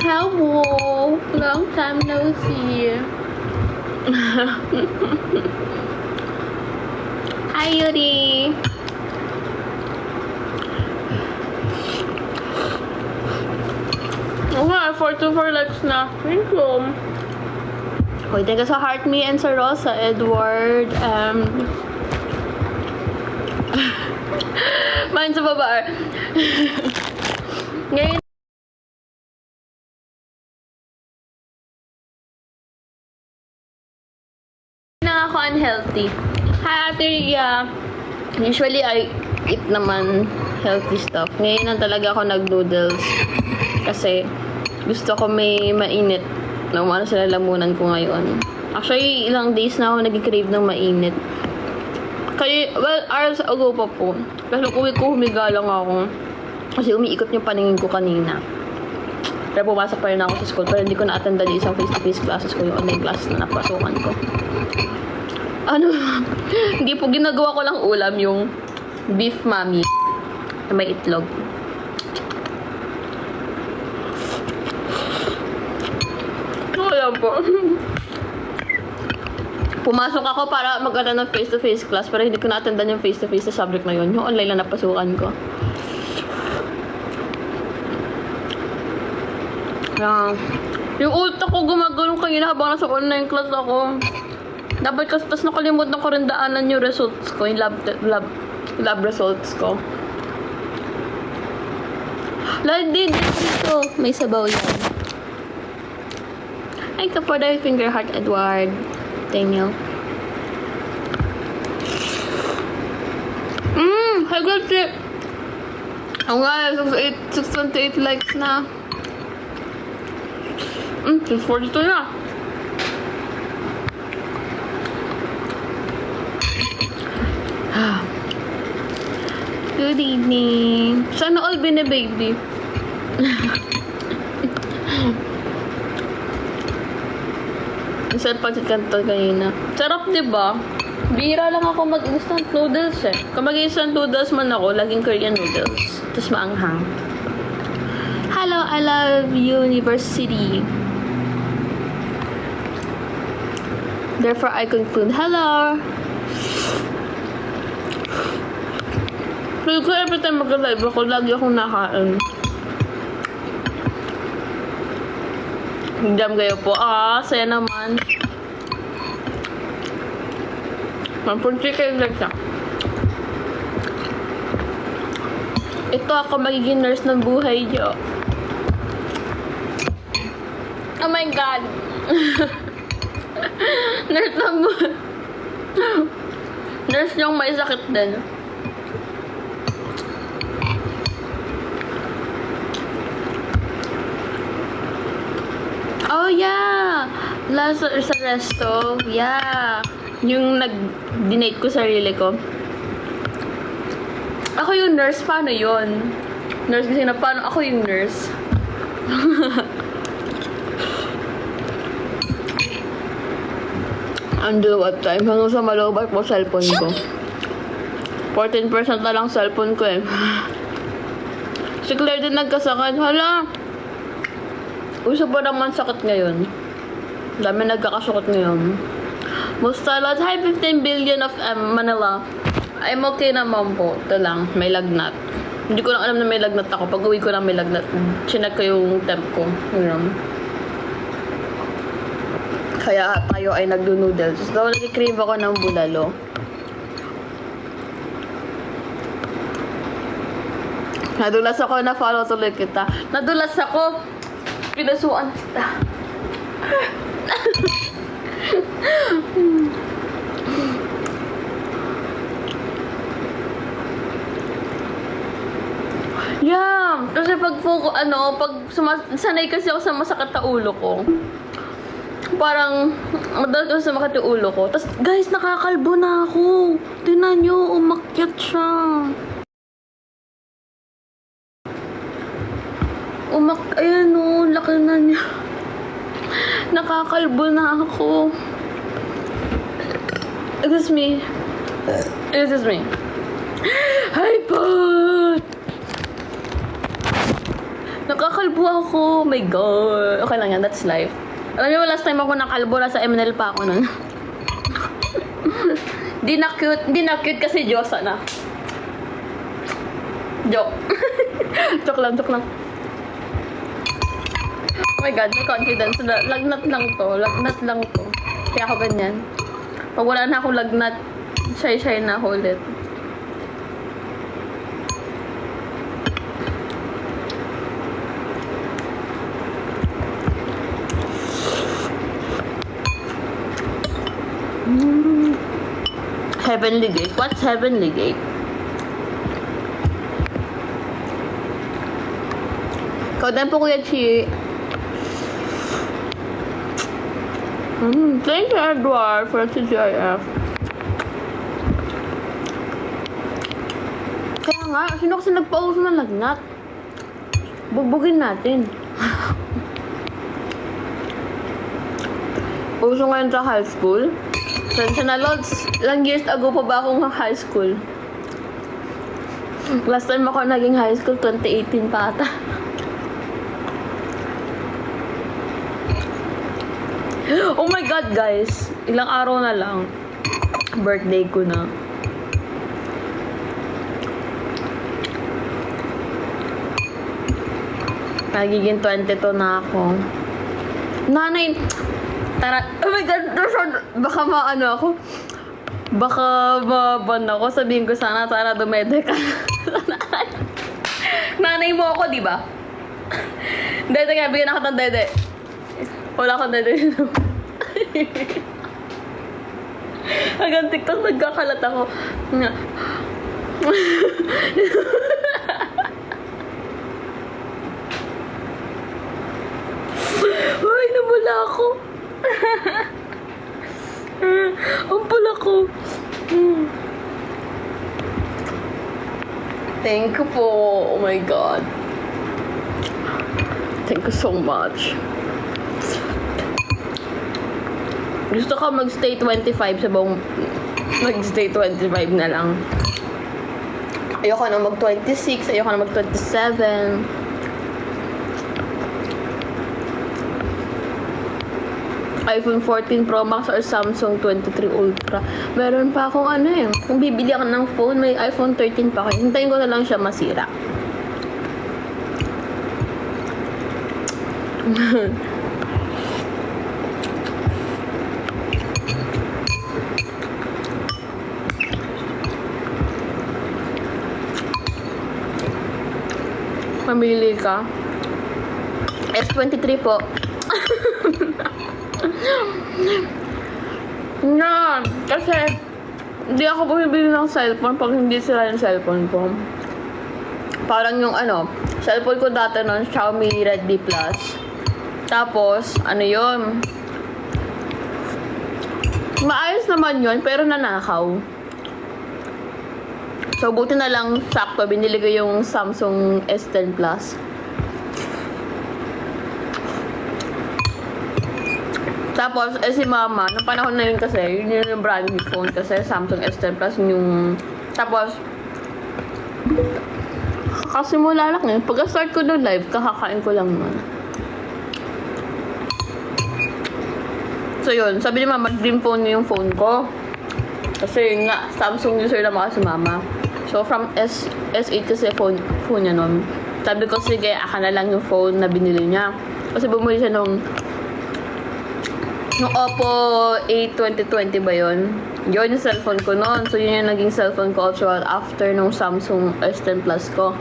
Hello! Long time no see. Hi, Yuri! Okay, 44 likes na. Thank you. Okay, thank you sa Heart Me and sa Rosa, Edward, mine sa baba. Ngayon na ako unhealthy. Hi, Ate Ria. Usually, I eat naman healthy stuff. Ngayon lang talaga ako nag-noodles. Kasi, gusto ko may mainit. Naumano sila lamunan ko ngayon. Actually, ilang days na ako nag-crave ng mainit. Kaya, well, hours ago pa po. Kasi uwi ko, humiga lang ako. Kasi umiikot yung paningin ko kanina. Pero pumasok pa rin ako sa school. Pero hindi ko na-attendan yung isang face-to-face classes ko. Yung online classes na napasukan ko. Ano? Hindi po, ginagawa ko lang ulam yung beef mami na may itlog. Wala po. Pumasok ako para mag-attend ng face-to-face class pero hindi ko na-attendan yung face-to-face sa subject na yun. Yung online lang napasukan ko. Yung utak ko gumagano kanina habang nasa online class ako. Dapat kasi tas nakalimutan ko rin daanan yung results ko, yung lab results ko. Lagi dito. May sabaw yan. Ay, for the finger heart, Edward. Daniel. I got it. Oh nga, 628 likes na. 642 na. Good evening. Sana all bine-baby. Isang pancit canton kanina. Sarap, diba? Bira lang ako mag-instant noodles eh. Kung mag-instant noodles man ako, laging Korean noodles. Tapos maanghang. Hello, I love university. Therefore, I conclude. Hello! Feel ko every time mag-live ako, lagi akong nakain. Jam kayo po. Saya naman. Mampunchi kayo lang siya. Ito ako magiging nurse ng buhay niyo. Oh my God! Nurse ng buhay. Nurse yung may sakit din. Oh yeah! Last sa resto. Yeah. Yung nag-dinate ko sarili ko. Ako yung nurse. Paano yun? Nurse kasi na paano ako yung nurse? Undo what time? Hanggang sa malobat po cellphone ko. 14% na lang cellphone ko eh. Si Claire din nagkasakit. Hala! Uso pa naman sakit ngayon. Dami nagkakasakit ngayon. Mustalot. Hi, 15 billion of Manila. I'm okay naman po. Ito lang. May lagnat. Hindi ko lang alam na may lagnat ako. Pag uwi ko lang may lagnat. Chinek ko yung temp ko. Yun. Kaya tayo ay nagdo-noodles. So, nag-crave ako ng bulalo. Nadulas ako na follow tuloy kita. Nadulas ako. Pinasuan kita. Yeah, kasi pag sanay kasi ako sa masakit na ulo ko. Parang, madalas kasi sumakit yung ulo ko. Tapos, guys, nakakalbo na ako. Tingnan nyo, umakyat siya. Ayan o, laki na niya. Nakakalbo na ako. Excuse me. Excuse me. Hi, Pot! Nakakalbo ako. Oh my God. Okay lang yan. That's life. Alam niyo, last time ako nakalbo, nasa MNL pa ako nun. Di na cute kasi Diyosa na. Joke. Joke lang. Oh my God, may confidence. Lagnat lang to. Kaya ako ganyan. Pag wala na akong lagnat, shy na ako ulit. Heavenly Gate. What's Heavenly Gate? Kaudan po Kuya Chi. Thank you, Edward, for CGIF. Kaya nga, sino kasi nagpauso ng lagnat? Bugbugin natin. Uso ngayon sa high school. Sensya na, Lods. Ilang years ago pa ba akong high school? Last time ako naging high school, 2018 pa ata. Oh my God, guys. Ilang araw na lang. Birthday ko na. Magiging 22 na ako. Nanay, tara. Oh my God, baka maano ako. Baka maban ako. Sabihin ko sana, tara, dumede ka. Nanay mo ako, di ba? Dede nga, bigyan ako ng dede. Wala akong dede. Hanggang TikTok, nagkakalat ako. Ay, namula ako. Ang pula ko. Thank you po. Oh my God. Thank you so much. Gusto ko mag-stay 25 sa buong... Mag-stay 25 na lang. Ayoko na mag-26. Ayoko na mag-27. iPhone 14 Pro Max or Samsung 23 Ultra. Meron pa akong ano eh. Kung bibili ako ng phone, may iPhone 13 pa ako. Hintayin ko na lang siya masira. Mamili ka. S23 po. Na, kasi hindi ako bumibili ng cellphone pag hindi sila yung cellphone ko. Parang yung ano, cellphone ko dati nun, Xiaomi Redmi Plus. Tapos, ano yun? Maayos naman yun, pero nanakaw. So, buti na lang sakto, binili ko yung Samsung S10 Plus. Tapos, si mama, nung panahon na yun kasi, yun yung brand new phone kasi Samsung S10 Plus yung... Tapos, kasimula lang yun. Pagka-start ko ng live, kakakain ko lang nun. So yun, sabi ni mama, dream phone niya yung phone ko. Kasi yun nga, Samsung user naman kasi mama. So, from S8 kasi phone niya nun. Sabi ko, sige, aka na lang yung phone na binili niya. Kasi bumili siya nung Oppo A 2020 ba yun? Yun yung cellphone ko noon. So, yun yung naging cellphone ko also after nung Samsung S10 Plus ko.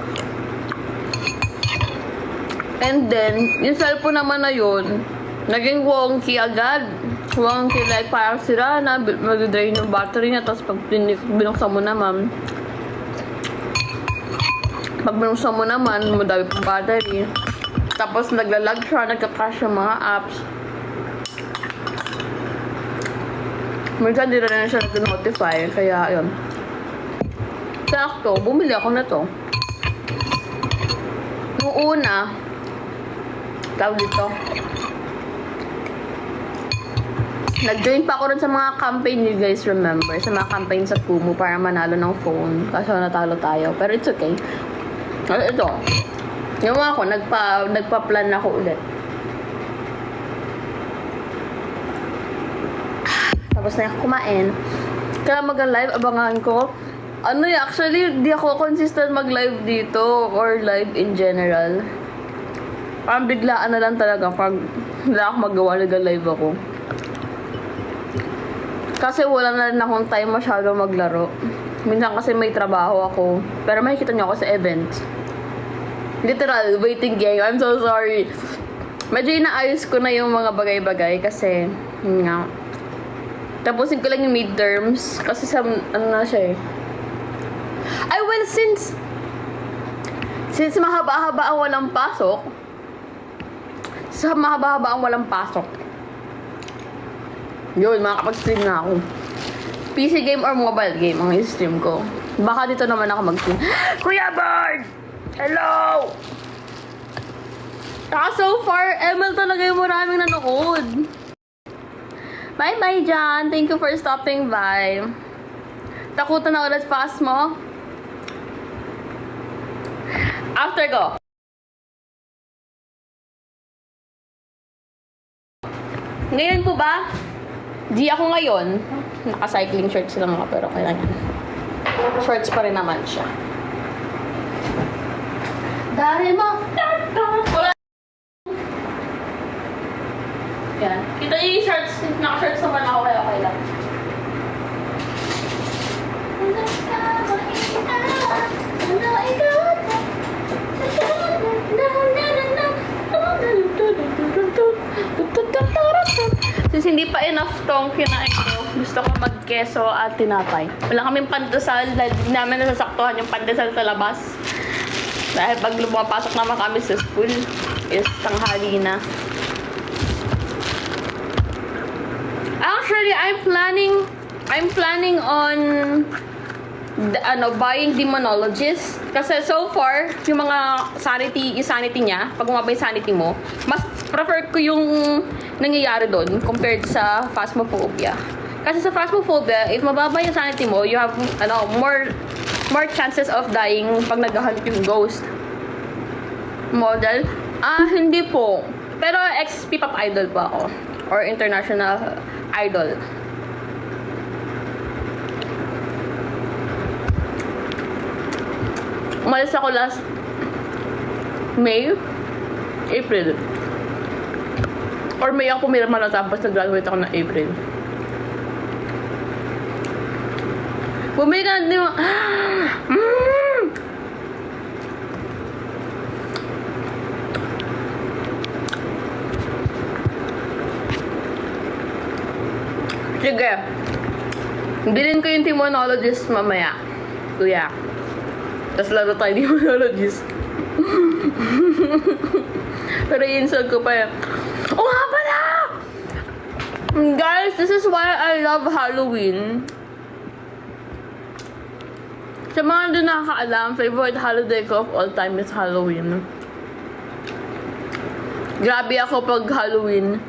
And then, yung cellphone naman na yun, naging wonky agad. Wonky, like parang sira na, mag-drain yung battery niya. Tapos pag binuksan mo naman, madami pang battery. Tapos naglalag siya, nagka-crash yung mga apps. Minsan di rin siya nag-notify, kaya yun. Sakto, bumili ako na to. Noong una, tawag dito, nag-join pa ako rin sa mga campaign, you guys remember, sa mga campaign sa Kumu para manalo ng phone. Kaso natalo tayo, pero it's okay. Ito, Yung ako, nagpa-plan ako ulit. Tapos na ako kumain. Kaya mag-live, abangan ko. Actually, di ako consistent mag-live dito or live in general. Parang biglaan na lang talaga pag wala ako magawa, nag-live ako. Kasi wala na rin akong time masyado maglaro. Minsan kasi may trabaho ako. Pero makikita niyo ako sa events. Literal, waiting game. I'm so sorry. Medyo inaayos ko na yung mga bagay-bagay kasi, yun nga. Tapusin ko lang yung midterms kasi sa, na siya eh. Ay, well, since mahaba-haba ang walang pasok, yun, makakapag-stream na ako. PC game or mobile game ang i-stream ko. Baka dito naman ako mag-stream. Kuya Bird! Hello! So far, ML talaga yung maraming nanood. Bye-bye, John. Thank you for stopping by. Takutan na ulit fast mo. After ko. Ngayon po ba? Di ako ngayon. Naka-cycling shorts lang ako, pero kaya yan. Shorts pa rin naman siya. Dari mo. Wala. Yan. Kita niyo yung shorts. Naka-shorts naman ako, kaya okay lang. Since hindi pa enough tong kinain ko, gusto ko mag-keso at tinapay. Wala kaming pandesal, dahil hindi namin nasasaktuhan yung pandesal sa labas. Dahil pag lumapasok naman kami sa school, is tanghali na. Actually, I'm planning on buying Demonologist. Kasi so far, yung mga sanity niya, pag umaba yung sanity mo, mas prefer ko yung nangyayari doon compared sa Phasmophobia. Kasi sa Phasmophobia, if mababa yung sanity mo, you have more chances of dying pag nag-hunt yung ghost. Model? Hindi po. Pero ex-P-pop idol pa ako. Or international idol. Umalis ako last April. Or May ako pumirma na tapos nag-graduate ako ng April. Bumili ka na din. Sige. Bilhin ko yung Demonologist mamaya. Kuya. Tapos laro tayo Demonologist. Pero i-install ko pa yan. Oh nga pala! Guys, this is why I love Halloween. Sa mga hindi nakakaalam, favorite holiday ko of all time is Halloween. Grabe ako pag Halloween.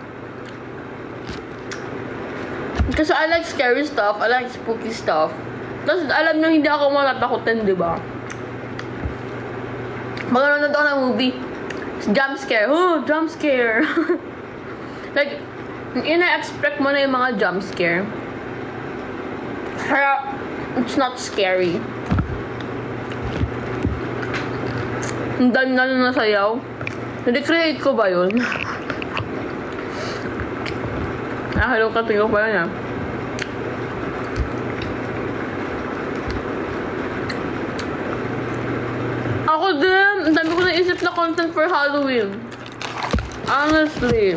Kasi I like scary stuff, I like spooky stuff. Tapos alam nyo, hindi ako matatakutin, di ba? Magano'n ako ng movie. Jump scare. Oh, jump scare. Like, ina-expect mo na yung mga jump scare. Kaya, it's not scary. Ang dami na nasayaw. Hindi-create ko ba yun? Hello, katingo pa yun, Ako din! Ang dami ko naisip na content for Halloween. Honestly.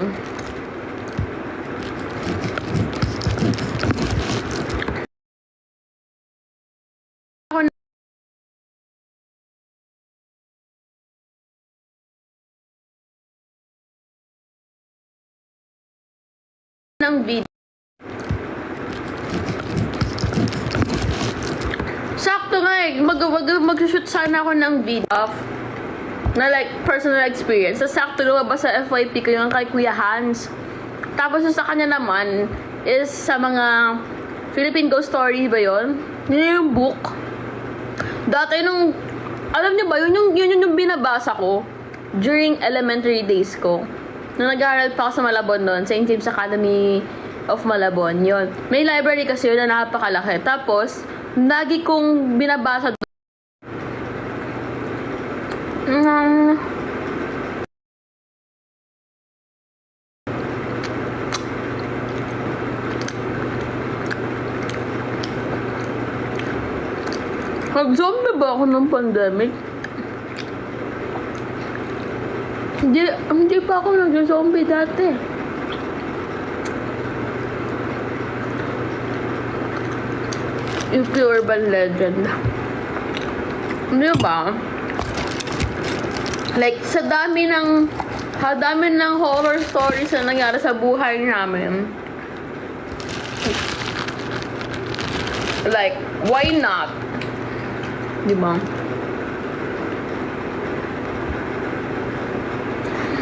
Ng video. Sakto nga eh. Mag-shoot sana ako ng video na like personal experience. So, sakto lumabas sa FYP ko yung kay Kuya Hans. Tapos sa kanya naman is sa mga Philippine Ghost Story ba yun? Yun yung book. Dati nung, alam niyo ba, yun yung binabasa ko. during elementary days ko, nung nag-aaral pa ako sa Malabon noon, St. James Academy of Malabon, yon. May library kasi yun na napakalaki. Tapos, lagi kong binabasa doon. Nag-zombie ba ako ng pandemic? Hindi pa ako nag-zombie dati. Yung pure urban legend. Di ba? Like, sa dami ng horror stories na nangyari sa buhay namin. Like, why not? Di ba?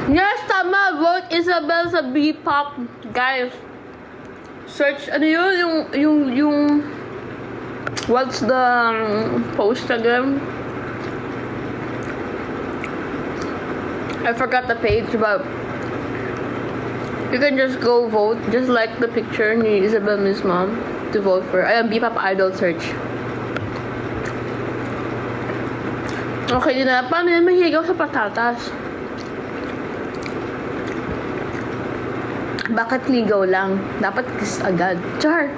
Yes, tama! Vote Isabel sa B-pop. Guys, search, ano yun? Yung what's the post again? I forgot the page, but you can just go vote. Just like the picture ni Isabel mismo to vote for. Ayun, B-pop idol search. Okay, din na. Paano yan? Mahihigaw sa patatas. Bakit ligaw lang? Dapat kiss agad. Char!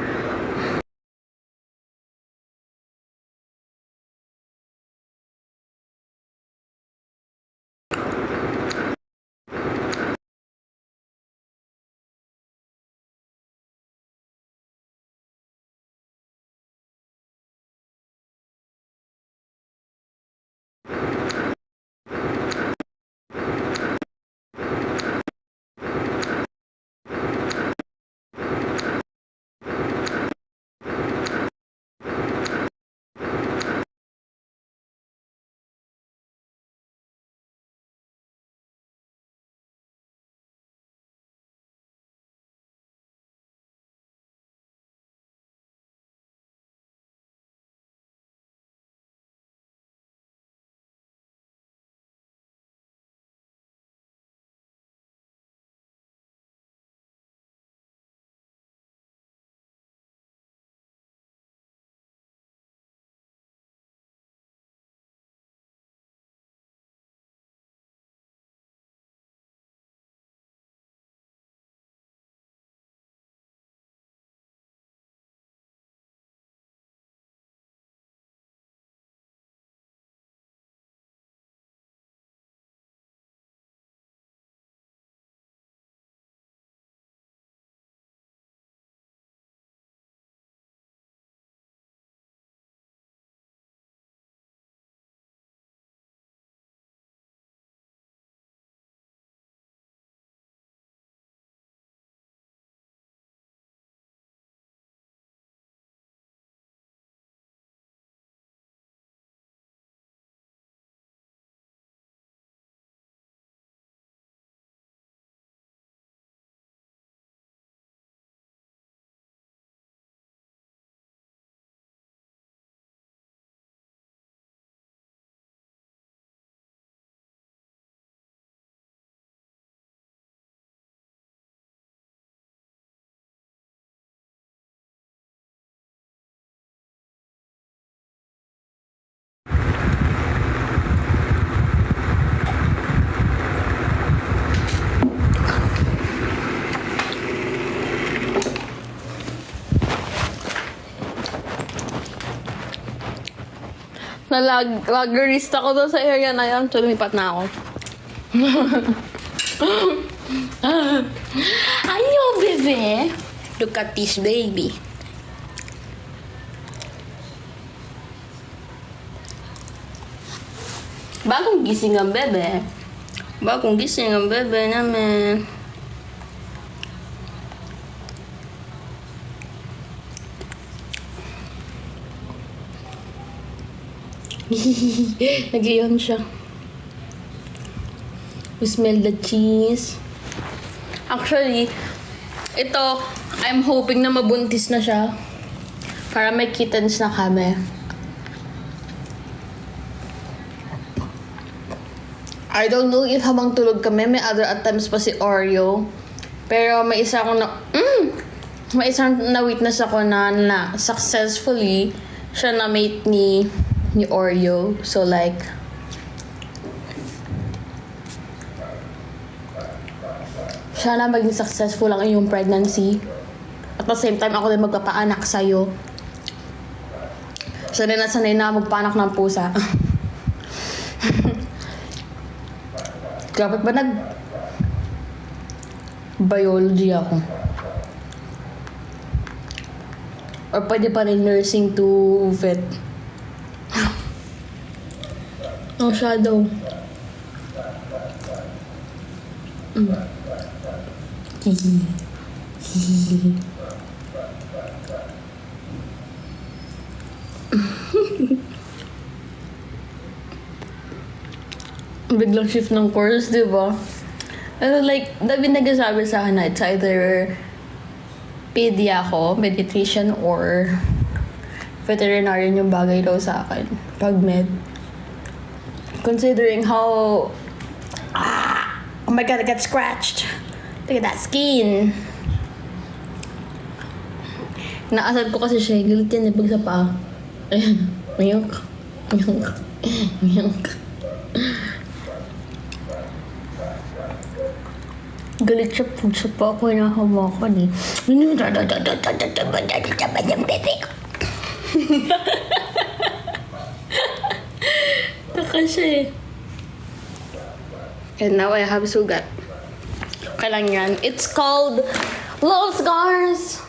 Nalaggerista ko doon sa area na yan. So, lumipat na ako. Ayo, bebe. Look at this baby. Bagong gising ang bebe. Bagong gising ang bebe namin. Nag-iyon siya. You smell the cheese. Actually, ito, I'm hoping na mabuntis na siya. Para may kittens na kami. I don't know if habang tulog kami, may other attempts pa si Oreo. Pero may isa akong may isang na-witness ako na successfully siya na-mate ni Oreo. So like, siya na maging successful ang iyong pregnancy. At the same time, ako din magpapaanak sa'yo. Sanay na magpanak ng pusa. Dapat ba biology ako? Or pwede pa rin nursing to vet? No shadow. Biglang shift ng course, di ba? Pero like, dami nagsasabi sa akin na it's either pedia ako, meditation, or veterinarian yung bagay daw sa akin. Pag med. Considering how... oh my god, I got scratched. Look at that skin. Naasad ko kasi siya. Galit yan, nabag sa paa. Ayan. Mayok. Mayok. Mayok. Galit siya po sa pa ako hinahawakan eh. Taka siya eh. And now I have sugat. Kailan yan? It's called love scars.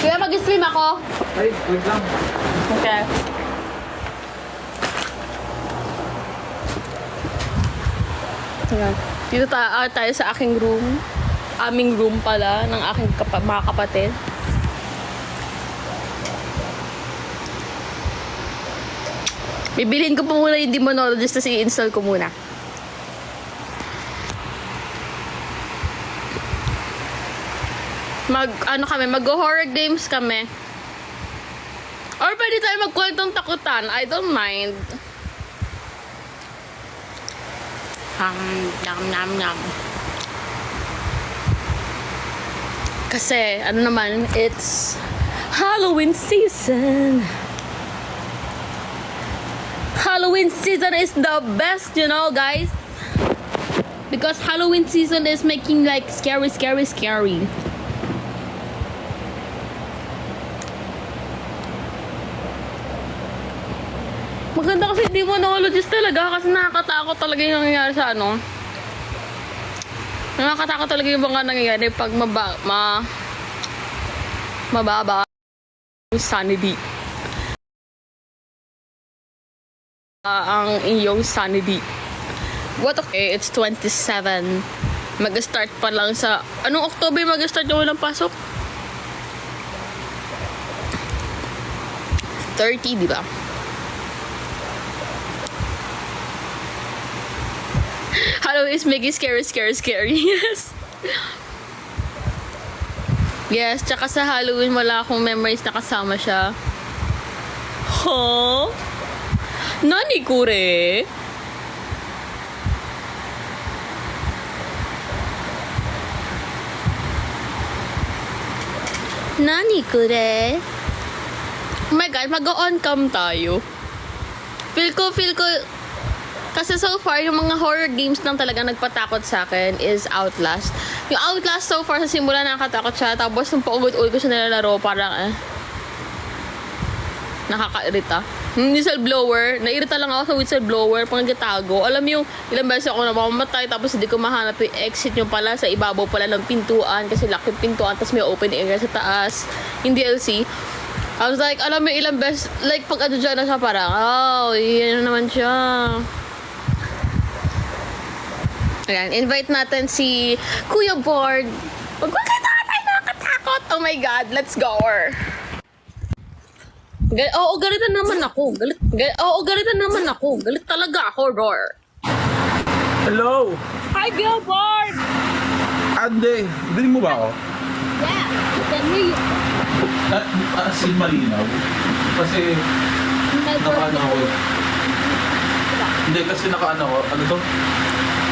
Kuya, mag-stream ako. Ay, wait lang. Okay. Ayan. Dito tayo sa aking room. Aming room pala ng aking mga kapatid. Bibilhin ko pa muna yung demonologist na i-install ko muna. Mag-horror games kami. Or pwede tayo magkwentong takutan. I don't mind. Nam. Kasi, it's Halloween season. Halloween season is the best, you know, guys. Because Halloween season is making like scary. Maganda kasi demonologist talaga kasi nakakatakot talaga yung nangyayari sa ano. Nakakatakot talaga yung mga nangyayari pag mababa yung sanity. Ang iyong sanity. What okay, it's 27. Mag-start pa lang sa... Anong October mag-start yung walang pasok? 30, di ba? Halloween is making scary. Yes. Yes, tsaka sa Halloween wala akong memories na kasama siya. Huh? Nani kure? Nani kure? Oh my god, mag-on cam tayo. Feel ko kasi so far, yung mga horror games lang talaga nagpatakot sa akin is Outlast. Yung Outlast so far, sa simula nakakatakot siya. Tapos nung paulit-ulit ko siya nilalaro, parang nakakairita. Yung whistleblower, nairita lang ako sa whistleblower pag nagtatago. Alam mo yung ilang beses ako namamatay tapos hindi ko mahanap yung exit yung pala sa ibabaw pala ng pintuan kasi lock yung pintuan tapos may open area sa taas. Yung DLC. I was like, alam mo ilang beses, like pag ano dyan na siya parang, oh, yun na naman siya. Ayan, invite natin si Kuya Board. Magkakita tayo nakakatakot. Oh my God, let's go. Oo, galitan naman ako. Galitan naman ako. Galit talaga ako, Roar. Hello! Hi, Kuya Board! Ande, dinig mo ba ako? Yeah, I can hear you. As in malinaw. Kasi, nakano ako. Hindi, kasi naka-ano ko. Ano to?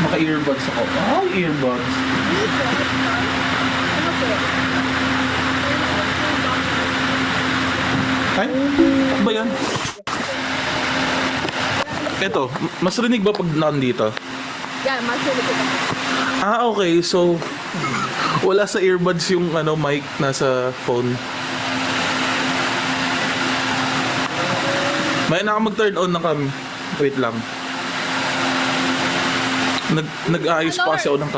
Naka-earbuds ako. Ah, earbuds. Ay, ano ba yan? Eto, mas rinig ba pag nandito? Yan, masulit ko. Ah, okay. So, wala sa earbuds yung ano mic nasa phone. May na mag-turn on na kami. Wait lang. Nag-aayos pa kasi ako ng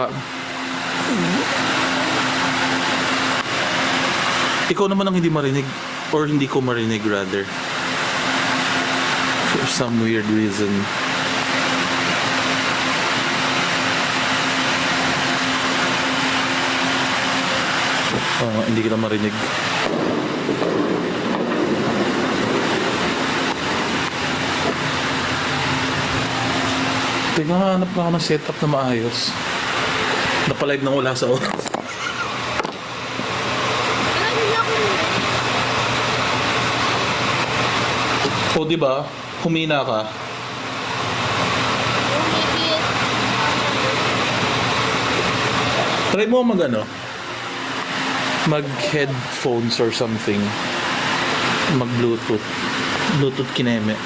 Ikaw naman ang hindi marinig. Or hindi ko marinig rather. For some weird reason. Hindi kita marinig. Teka, hanap na ako ng setup na maayos. Napalive nang wala sa oras. O, di ba? Humina ka. Try mo mag-headphones or something. Mag-Bluetooth. Bluetooth kineme.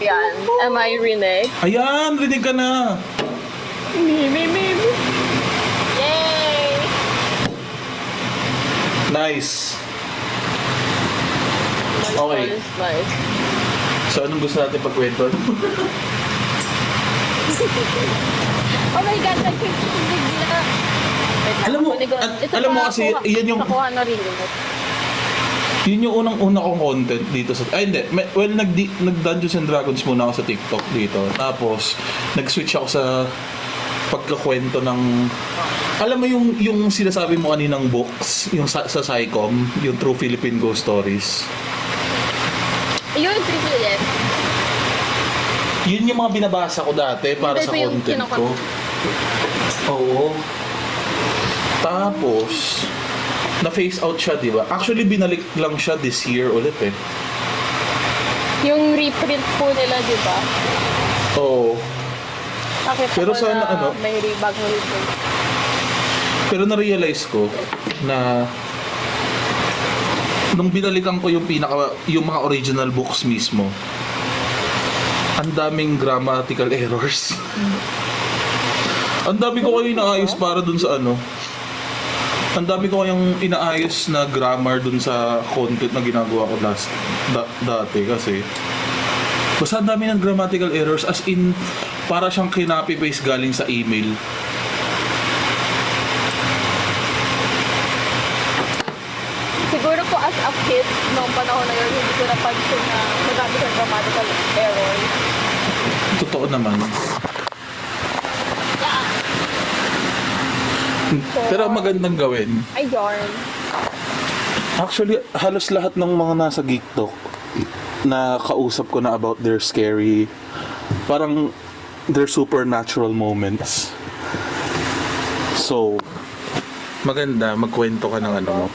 Yan. Am I rinig? Ayan! Rinig ka na! Yay! Nice! Okay. Nice. So, anong gusto natin pagkwento? Oh my God, nagkikinig na. Alam mo, alam mo kasi, yan yung- Nakuha na rin yun. Yun yung unang-una kong content dito sa... Ay, hindi. Well, nag-Dungeons and Dragons muna ako sa TikTok dito. Tapos, nag-switch ako sa pagkakwento ng... Alam mo yung sinasabi mo kaninang books, yung sa Psycom, yung True Philippine Ghost Stories. Yun, triple. Yun yung mga binabasa ko dati para Hindi sa pa yung content ko. Oo. Tapos, na-phase out siya, di ba? Actually, binalik lang siya this year ulit eh. Yung reprint po nila, di ba? Oo. Nakita Pero ko sana, na may bagong reprint. Pero na-realize ko na nung binalikan ko yung mga original books mismo, ang daming grammatical errors. Ang dami ko kayo inaayos para dun sa ano. Ang dami ko kayong inaayos na grammar dun sa content na ginagawa ko dati kasi basta ang dami ng grammatical errors as in para siyang kinopy-paste galing sa email. Siguro po as a kid, noong panahon na yun, hindi ko napansin na madami sa grammatical error. Totoo naman. Pero ang magandang gawin. Ay, yarn. Actually, halos lahat ng mga nasa GeekTok na kausap ko na about their scary, parang their supernatural moments. So, maganda, magkwento ka ng ano mo.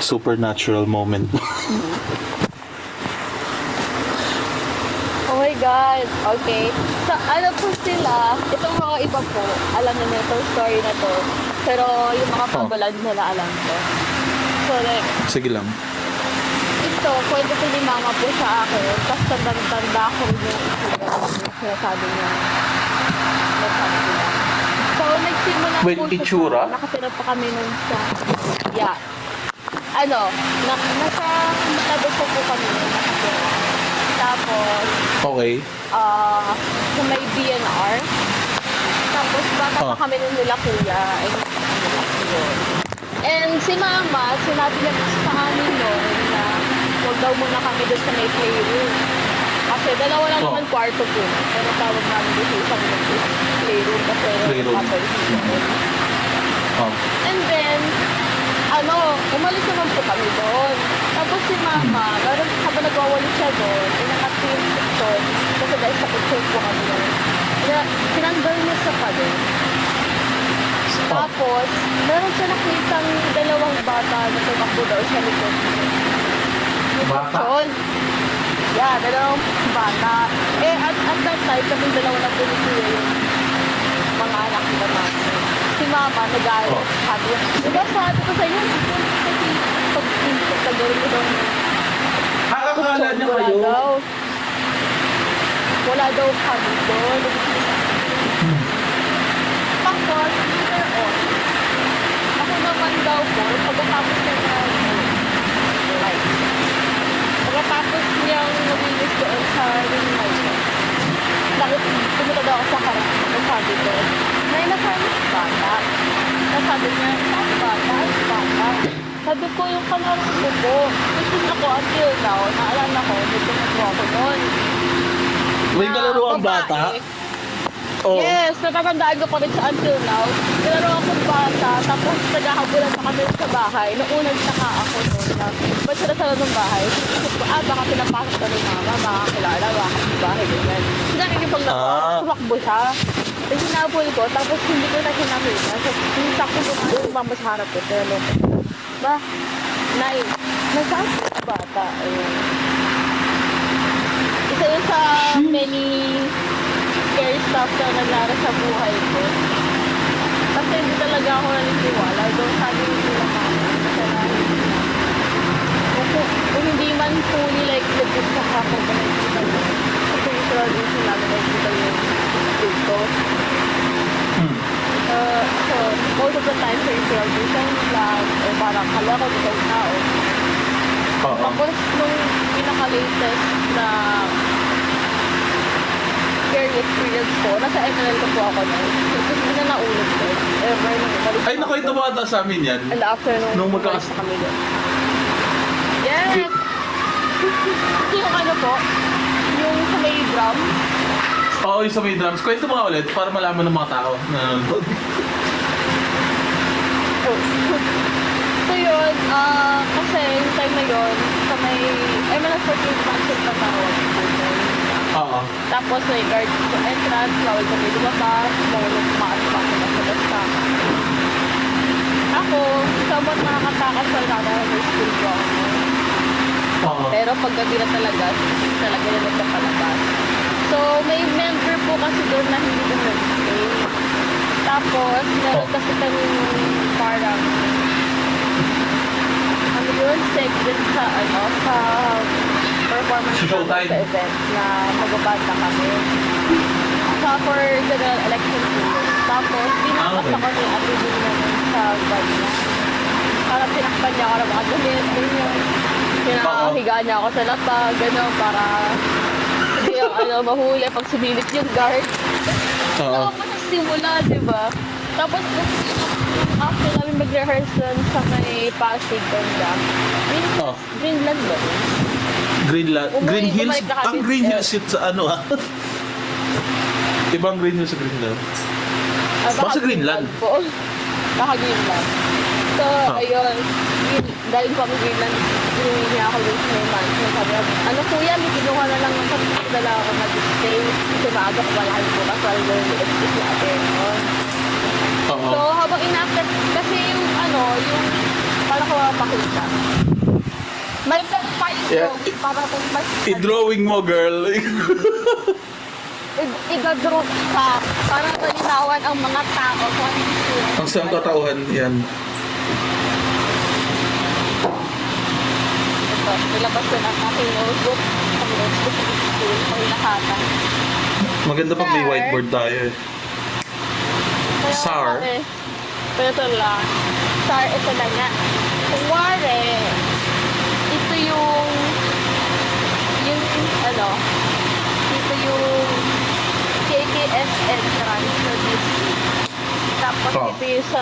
Supernatural moment. Oh my God. Okay. So, ano po sila, itong mga iba po, alam na nila itong story na to. Pero yung mga pagbalad nila alam ko. So like, Sige lang. ito, kwento ko ni mama po sa akin. Tapos tanda ko yung sinasabi niya. So, nagsimula Wait, po siya itsura? sa, nakatira pa kami nun sa, yeah. Ano, nasa malabas po kami nakatira. Tapos, Okay. sa may BNR. Tapos bata pa kami nun nila kuya. And si mama, sinabi niya sa amin noon na huwag daw muna kami doon sa may playroom. Kasi dalawa lang naman kwarto po. Pero tawag namin doon sa isang playroom kasi Playroom. And then, umalis naman po kami doon. Tapos si mama, meron habang nagwawalis siya doon, inangat ko yung picture, kasi dahil sa picture ko kami yun. Tinanggal niya sa pader. Tapos, meron siya nakitang dalawang bata na tumakbo daw sa likod niya. Yung Bata? picture. Yeah, dalawang bata. At that time, kaming dalawa na pinipili yung mga anak nila namin. Si mama, nag-aaral. Oh. Sabi niya, diba sabi ko sa'yo, kasi pag-pinto, pag-gawin mo daw Akala niya wala kayo. daw. Wala daw kami doon. Tapos, later on, ako naman daw po, pagkatapos niya na light. Pagkatapos niyang maglinis doon sa ring light, pumunta daw ako sa harap. Sabi ko, may nakalis bata. Sabi niya, saan bata? Bata. Sabi ko, yung kamarang ko po. Kasi ako until now, naalala ko, may tumagawa ko noon. May kalaro ang bata? Oh. Yes, natatandaan ko pa rin sa until now. Nilaro akong bata, tapos naghahabulan pa kami sa bahay. Noong unang saka ako noon na, ba't sila sa ng bahay? Isip ko, baka pinapasok ka ni mama, baka kilala, baka sa bahay, ganyan. Kasi nakikipaglaro, tumakbo siya. Tapos hinabol ko, tapos hindi ko na siya nakita. So, hinita ko yung mama sa harap ko. Pero, ba, nay, nasaan sa bata? Ayun. Isa yun sa many scary stuff na nangyari sa buhay ko. Kasi hindi talaga ako naniniwala. Doon sabi nila mama. Kung hindi man fully like legit sa kapag na nakikita mo. Kasi usual din sila na nakikita yung dito. So, most of the time sa usual din siyang vlog o parang kala ko dito yung tao. Tapos nung pinaka-latest na scary experience ko, nasa ML ko po ako na. Kasi hindi na naulog ko. Ever nung umalis Ay, naku, ito bata sa amin yan. and after nung umalis na kami doon. Yes! Ito yung ano po, yung sa may drum. Oo, yung sa may drums. Kwento mo nga ulit para malaman ng mga tao na nanonood. So yun, kasi yung time na yun, sa may MLS 14 Mansion na tawag. Oo. Tapos may guard sa entrance, bawal kami lumabas, bawal tumakas-pakas na sa basta. Ako, somewhat nakakatakas sa high school ko ako. Oo. Pero pag gabi na talaga na nagpapalabas. So, may member po kasi doon na hindi doon nag-stay. Tapos, meron kasi kami parang ano yun, segment sa performance Showtime. namin sa event na magbabanda kami. Sa for general election tour. Tapos, pinakas ako ni Ate Dina naman sa band niya. Parang pinakpan niya ako ng mga damit, ganyan. Pinahiga niya ako sa lapag, gano'n, para hindi yung mahuli pag sumilip yung guard. Oo. So, simula, di ba? Tapos, after namin mag-rehearse dun sa may Pasig banda, Oh. Greenland ba? Greenland. Green Hills? bumalik na kami. Ang Green Hills yun sa ano ah. Ibang Green Hills sa Greenland. Baka Greenland. Po. Baka Greenland. So, ayun. Dahil pa kami Greenland, hiningi niya ako dun sa may mansion. Sabi niya, ano kuya, may kinuha na lang ng dala ako mag-stay. Kasi maaga ko wala kayo bukas. Wala yung excuse natin. Oo. So, habang inakit, kasi yung yung para ko makita. May fight Yeah. ko, para kung mas I-drawing mo, girl. i-draw ka, para malinawan ang mga tao kung ano yung sila. Ang siyang katauhan yan. Ito, nilabas ko ng aking notebook. Ang notebook sa school, ang nakata. Maganda pag may whiteboard tayo eh. Kaya SAR? Pero ito lang. SAR, ito na nga. Kung wari, ito yung ito yung KKS entrance na DC. Tapos ito yung sa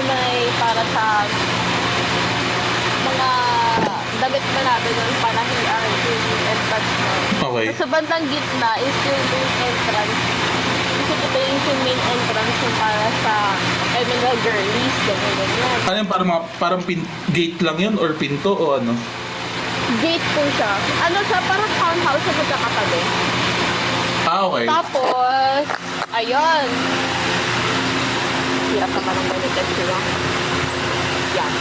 may para sa mga damit na natin ng panahian yung entrance mo. Okay. Sa bandang gitna is yung entrance Kasi ito yung main entrance yung para sa Emerald Girlies, ganyan. Ano yung parang gate lang yun or pinto o ano? Gate po siya. Ano siya, parang townhouse sa magkakatabi. Okay. Tapos, ayun. Hirap naman ang ganito sila. Yan.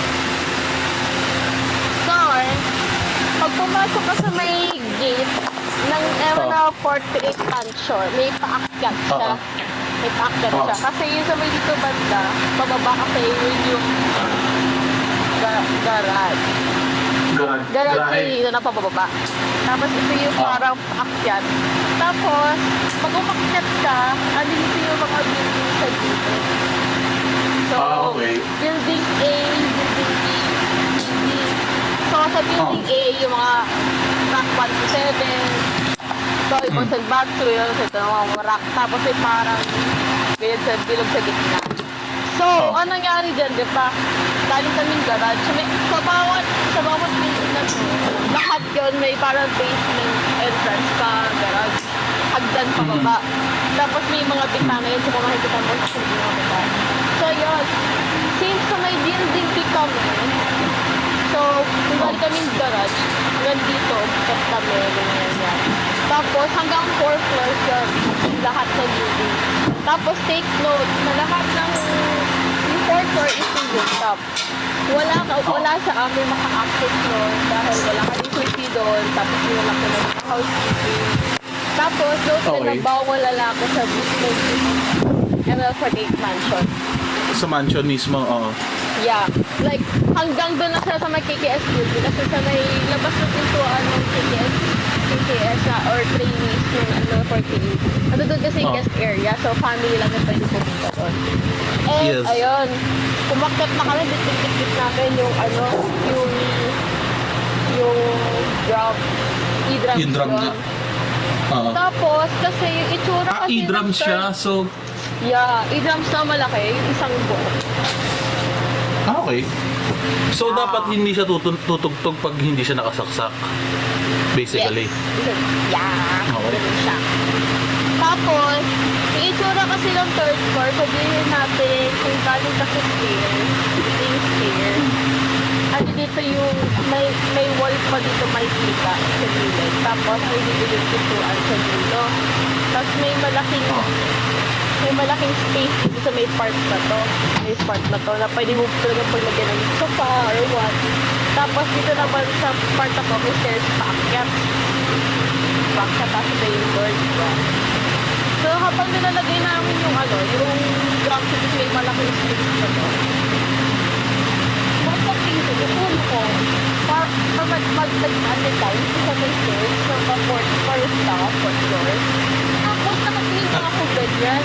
So, pag pumasok ka sa may gate ng Emerald 48 Mansion, may paakyat siya. May paakyat siya. Kasi yung sa may dito banda, pababa kasi yun yung garage. Garage dito na pababa. Tapos ito yung parang paakyat. Tapos, pag umakyat ka, ano dito yung mga building sa dito. So, Okay. building A, building B, building. So, sa building A, yung mga rack 1 to 7. So, ibon sa bathroom, yun, sa ito, mga rack. Tapos, may parang bilog sa gitna. So, anong nangyari dyan, di ba? Galing kaming garage. Sa bawat building na to, lahat yun may parang basement entrance pa, garage. Hagdan pa baba. Tapos may mga bintana yun, so kung makikita mo sa mga baba. So, yun. Since sa may building P kami, so, kung galing kaming garage, nandito, tapos kami, ganyan yan. Tapos, hanggang 4 floors yun, lahat ng building. Tapos, take note, na lahat ng yung 4th floor is yung rooftop. Wala sa amin maka-access doon dahil wala ka rin doon. Tapos, wala ko na housekeeping. Tapos, doon na bawal lalaki sa business Emerald 48 Mansion. Sa mansion mismo, oo. Yeah. Like, hanggang doon na sila sa may KKS building. Kasi sa may labas na pintuan ng KKS na or trainees yung ano, 48. Ano doon kasi yung guest area. So, family lang yung pwede pumunta doon. And, Yes. ayun. Kumakot na kami. Dito natin yung ano, yung drum. E-drum. Yung drum na. Oo. Tapos, kasi yung itsura kasi E-drum ng siya, third- so... Yeah, e-drums na malaki, yung isang buo. Okay. So, dapat hindi siya tutugtog pag hindi siya nakasaksak. Basically. Yes. Yeah, Okay. ganun siya. Tapos, yung itsura kasi ng third floor, sabihin natin kung galing ka sa stairs, yung stairs, ano dito yung, may wall pa dito may kita sa gilid. Tapos, may dito yung pintuan sa dulo. Tapos, may malaking space dito sa may part na to. May part na to na pwede mo talaga paglagyan ng sofa or what. Tapos dito naman sa part na to, may stairs paakyat. Paakyat tapos na yung door, diba? So habang nilalagay namin yung yung drum set, may malaking space na to. Bakit ang piso, yung ko, para mag-advertise sa may stairs, sa for staff, for floors. Tapos nakatingin lang ako ganyan.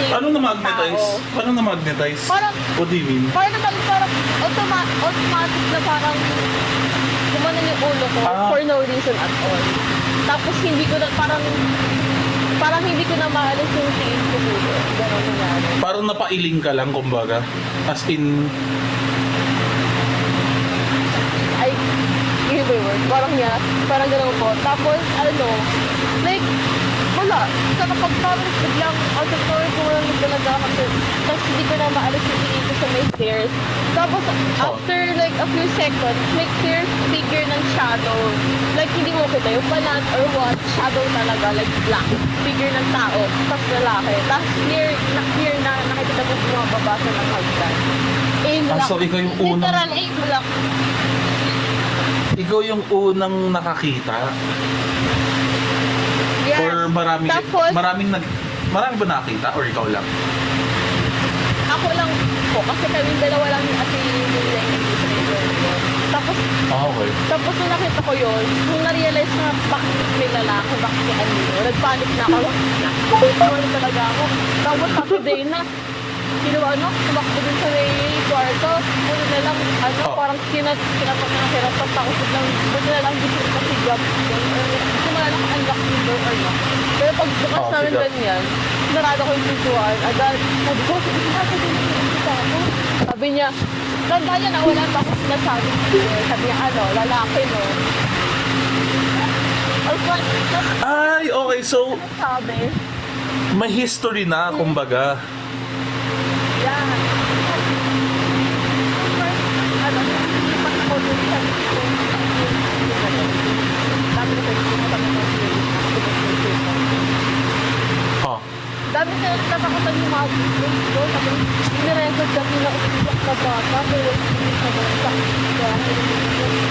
Paano na-magnetize? Paano na-magnetize? Parang, What do you mean? parang automatic na parang gumanon yung ulo ko for no reason at all. Tapos hindi ko na parang hindi ko na maalis yung tingin ko dito. Gano'n nangyari. Parang napailing ka lang, kumbaga. As in... Ay, yun ba yung word? Parang gano'n po. Tapos, like, wala. Sa kapag parang biglang out of nowhere ko lang talaga kasi tapos hindi ko na maalis yung tingin ko sa may stairs. Tapos after like a few seconds, may clear figure ng shadow. Like hindi mo kita yung balat or what, shadow talaga, like black. Figure ng tao, tapos lalaki. Tapos clear na nakikita ko bumababa sa ng hagdan. so ikaw yung unang... Literal, black. Ikaw yung unang nakakita? Yes. Or marami Tapos, marami ba nakita or ikaw lang? ako lang po, kasi kami dalawa lang yung ate yung Tapos, Okay. Tapos nung nakita ko yun, nung na-realize na bakit may lalaki, bakit may anino, nagpanik na ako. Nagpanik talaga ako. Tapos Saturday na, tumakbo din sa may kwarto. Muna na lang, parang kinapag na nakirapag ako. Muna na lang, gising kasi job. Gusto mo na lang unlock yung door or no. Pero pag bukas namin ganyan, narado ko yung pintuan. Agad, sabi ko, sabi niya, tanda niya na wala pa ako sinasabi. Sabi niya, lalaki no. Ay, okay. So, Sabi. may history na, kumbaga. Yeah. First, ano, pag ako dun sa dami ko Oh. dami na natakutan yung mga videos ko. Tapos, nirecord kami na umiyak na bata. Pero, hindi sa bata.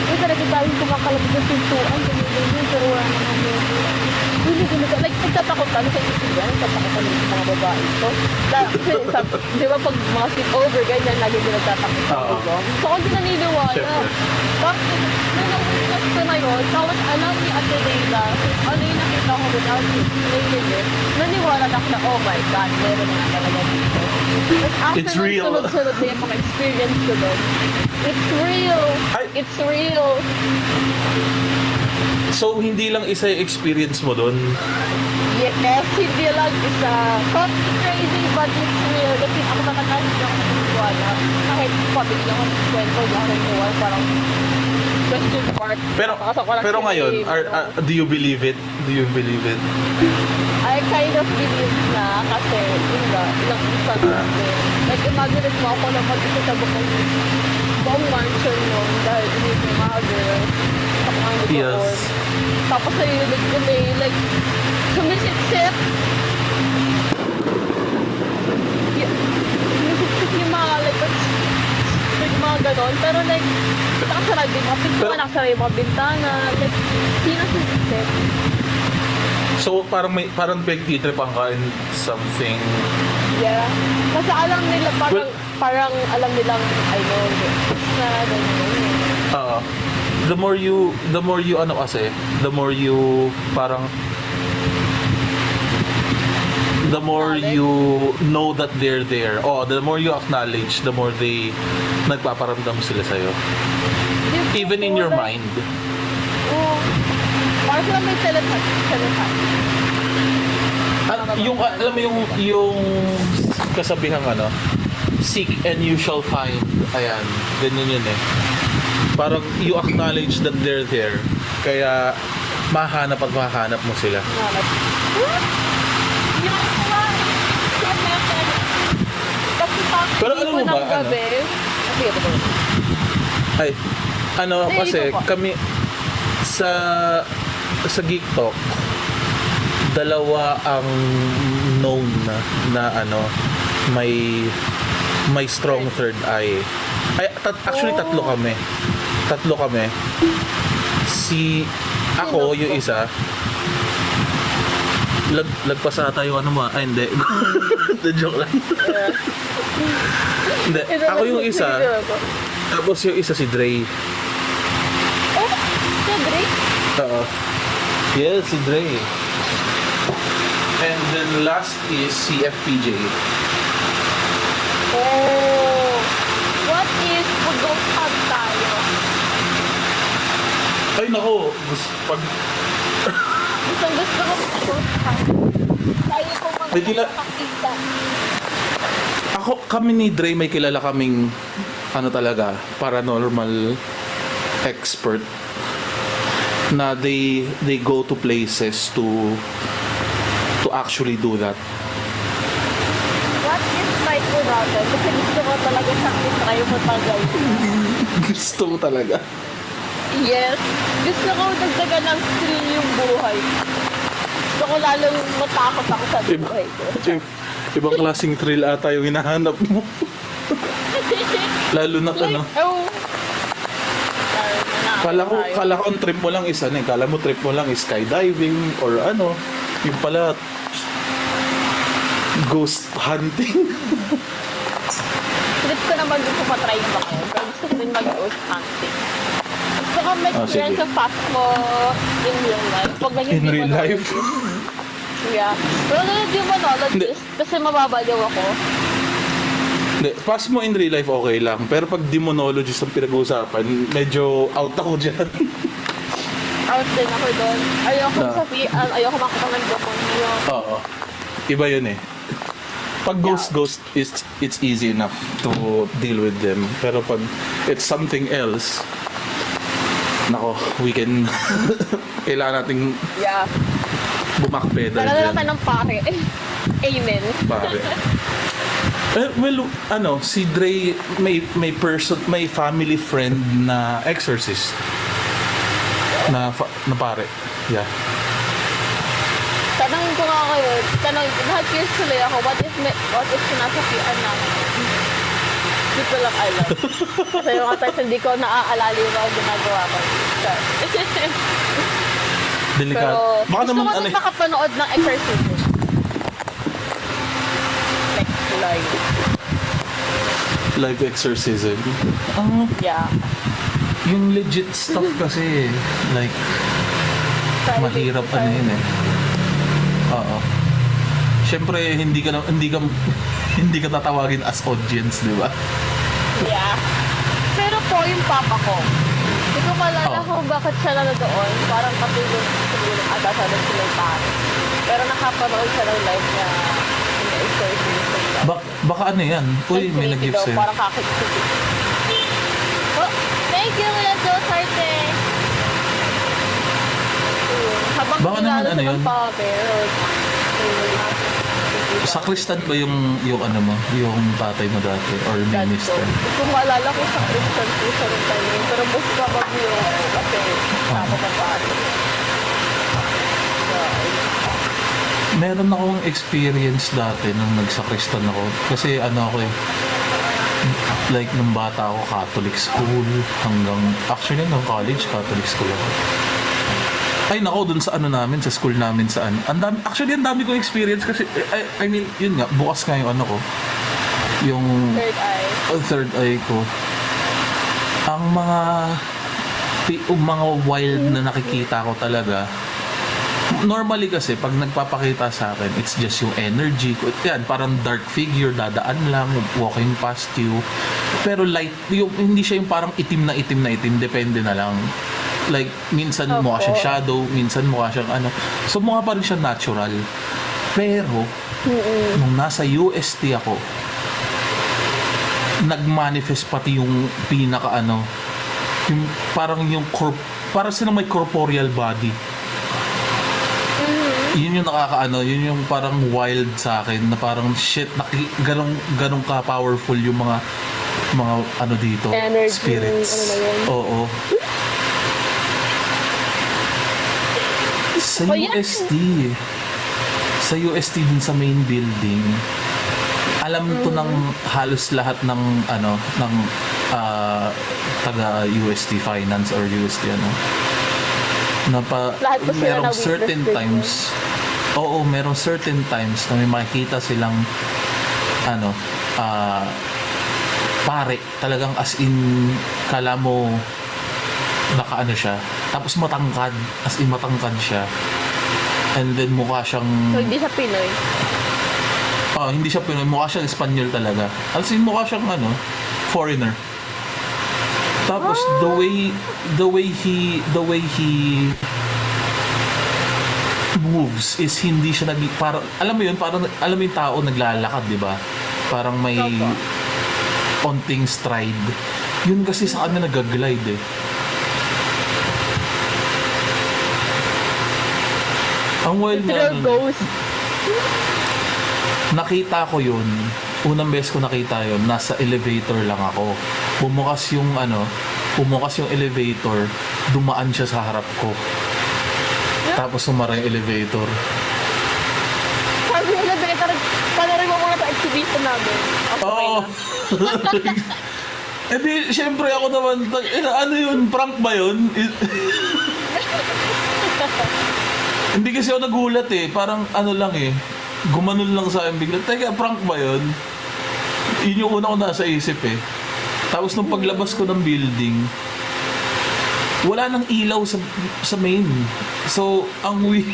Yung talaga tayo kumakalabog ng pintuan. Ganyan, pero wala naman yun. Hindi ko. Like, nagtatakutan sa isip yan. Nagtatakutan yung mga babae ko. Kasi, di ba pag mga sleepover, ganyan, lagi din nagtatakutan Oo. ko. So, ako din naniniwala. Siyempre. Bakit? Nung na-witness ko na yun, tapos alam ni Ate Leila, ano yung nakita ko without explaining it, naniwala na ako na, oh my God, meron na talaga dito. Tapos after It's nung real. sunod-sunod na yung mga experience ko doon, it's real! Ay. It's real! So, hindi lang isa yung experience mo doon. Yes, hindi lang isa. But it's crazy, but it's real. Kasi ako talaga hindi ako naniniwala. Kahit pabigyan ko ng kwento, hindi ako naniniwala. Parang question mark. Pero, Nakasok ko lang pero si ngayon, Dave, no? do you believe it? Do you believe it? I kind of believe na kasi yun nga, ilang instance kasi. Like, imagine mo ako na mag-isa sa buong mansion nun dahil hindi ko mga girls. Ako nga hindi ko Yes. on. Tapos sa unit ko may like, sumisip-sip. Sumisip-sip yung mga like, mga ganon. Pero like, nakasarado yung mga pinto, Pero- nakasarado yung mga bintana. Like, hindi na sumisip. So, parang pag-trip ka in something. Yeah. Kasi alam nila, Well- parang alam nilang, I know, na ganyan. The more you ano kasi, the more you parang the more you know that they're there. Oh, the more you acknowledge, the more they nagpaparamdam sila sa'yo. Even in your mind. Oo. Parang sila may telepathy. Yung alam mo yung kasabihang ano, seek and you shall find. Ayan, ganyan yun eh. Parang you acknowledge that they're there. Kaya mahanap at mahanap mo sila. Pero alam mo ba, ano? Gabi, sige, ito. Ay, ano Ay, kasi ito po. kami sa Geek Talk, dalawa ang known na ano, may strong third eye. Ay, actually tatlo kami. Tatlo kami. Ako, yung isa, lagpasa tayo ano mo, ay hindi. Joke lang. Hindi, ako yung isa, tapos yung isa si Dre. Oh, si Dre? Oo. Yes, si Dre. And then last is si FPJ. Oh. What if mag-ghost hunt tayo? Ay nako, pag Gusto ko mag-ghost hunt. Tayo ko May kila- mag-makita. kami ni Dre may kilala kaming ano talaga, paranormal expert na they go to places to actually do that. What if may ko natin? Kasi gusto ko talaga sakit tayo matagal. Gusto mo talaga. Yes. Gusto ko dagdagan ng thrill yung buhay. Gusto ko lalong matakot ako sa buhay ko. Ibang klaseng thrill ata yung hinahanap mo. Lalo na ano. Oh. Kala ko ang trip mo lang is ano, kala mo trip mo lang is skydiving or ano. Yung pala ghost hunting. Trip ko naman gusto ko try na ako. Pero gusto ko din mag-ghost hunting. Gusto ko may Ah, experience sige. of fast mo in real life. Pag ganyan In di real life? Yeah. Pero ganyan di monologist. Kasi mababaliw ako. Hindi, pass mo in real life okay lang. Pero pag demonologist ang pinag-uusapan, medyo out ako dyan. Out din ako doon. Ayoko Ah. sabihin, ayoko makita ng demonyo. Oo. Iba yun eh. Pag ghost, it's easy enough to deal with them. Pero pag it's something else, Nako, we can... Kailangan nating Yeah. bumakpedal Talaga dyan. naman ng pare. Amen. Pare. Well, si Dre may family friend na exorcist na pare. Yeah. Tanongin ko nga kayo, lahat curious tuloy ako, what if sinasapian namin? Hindi ko lang alam. Kasi yung mga times hindi ko naaalala yung mga ginagawa ko. Delikado. Pero Baka gusto naman ko din makapanood ng exorcism. Like, live. live exorcism. Yeah. Yung legit stuff kasi, like, mahirap ano yun eh. Oo. Siyempre, hindi ka tatawagin as audience, di ba? Yeah. Pero po, yung papa ko, hindi ko malala kung bakit siya na doon. Parang katulog siguro ata sa doon sila yung pare. Pero nakapanood siya ng live na exorcism. Baka ano yan? Uy, may nag-gift sa'yo. Parang kakit-sikit. Oh, thank you, Kuya Joe Sarte. Habang Baka naman kilala ano siya yun? ng papa, Sakristan ba yung ano mo? Yung tatay mo dati? Or minister? Hindi ko maalala kung sa Christian po siya ng time. Pero most probably yung kasi tama na pare. Meron akong experience dati nung nagsakristan ako. Kasi ano ako eh, like nung bata ako, Catholic school, actually nung college, Catholic school ako. Ay nako, dun sa ano namin, sa school namin saan. Ang dami kong experience kasi, I mean, yun nga, bukas nga yung ano ko. Yung Third eye. third eye ko. Ang mga wild na nakikita ko talaga, normally kasi pag nagpapakita sa akin, it's just yung energy ko. Yan, parang dark figure, dadaan lang, walking past you. Pero light, hindi siya yung parang itim na itim, depende na lang. Like, minsan mukha siyang shadow, minsan mukha siyang ano. So, mukha pa rin siya natural. Pero, nung nasa UST ako, nag-manifest pati yung pinaka ano, yung parang parang silang may corporeal body. Yun yung nakakaano, yun yung parang wild sa akin na parang shit, ganong ka-powerful yung mga ano dito, Energy, spirits. ano na yun? Oo. Sa UST din sa main building, alam to ng halos lahat ng taga UST Finance or UST ano. Lahat po sila Merong certain na-witness times, merong certain times na may makikita silang pare, talagang as in kala mo nakaano siya, tapos matangkad, as in matangkad siya, and then mukha siyang So, hindi siya Pinoy. hindi siya Pinoy, mukha siyang Espanyol talaga, as in mukha siyang foreigner. Tapos the way he moves is hindi siya parang alam mo yung tao naglalakad, di ba? Parang may onting stride. Yun kasi sa kanya nag-glide eh. Ang wild na ghost. nakita ko yun. Unang beses ko nakita yun, nasa elevator lang ako. Bumukas yung elevator, dumaan siya sa harap ko. Tapos sumara yung elevator. Sabi yung elevator, panorin mo muna sa exhibition namin. Oo. Eh di, syempre ako naman, ano yun, prank ba yun? Hindi kasi ako nagulat eh, parang ano lang eh, gumanon lang sa akin bigla. Teka, prank ba yun? Yun yung una ko nasa isip eh. Tapos nung paglabas ko ng building, wala nang ilaw sa main. So, ang weird.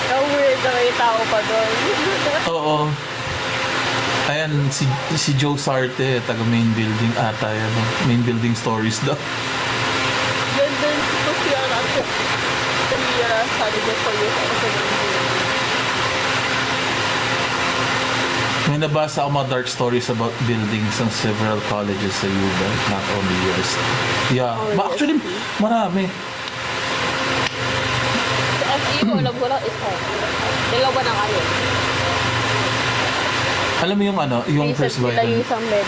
Ang weird na may tao pa doon. Oo. Ayan, si Joe Sarte, taga main building ata yan. Main building stories daw. Ganda ko siya na siya. Sabi ko for you. May nabasa ako mga dark stories about buildings ng several colleges sa UB, not only US. Yeah. Actually, marami. Sa FE, wala isa. Dalawa na kayo. Alam mo yung ano, yung first Sila viral, yung isang bed.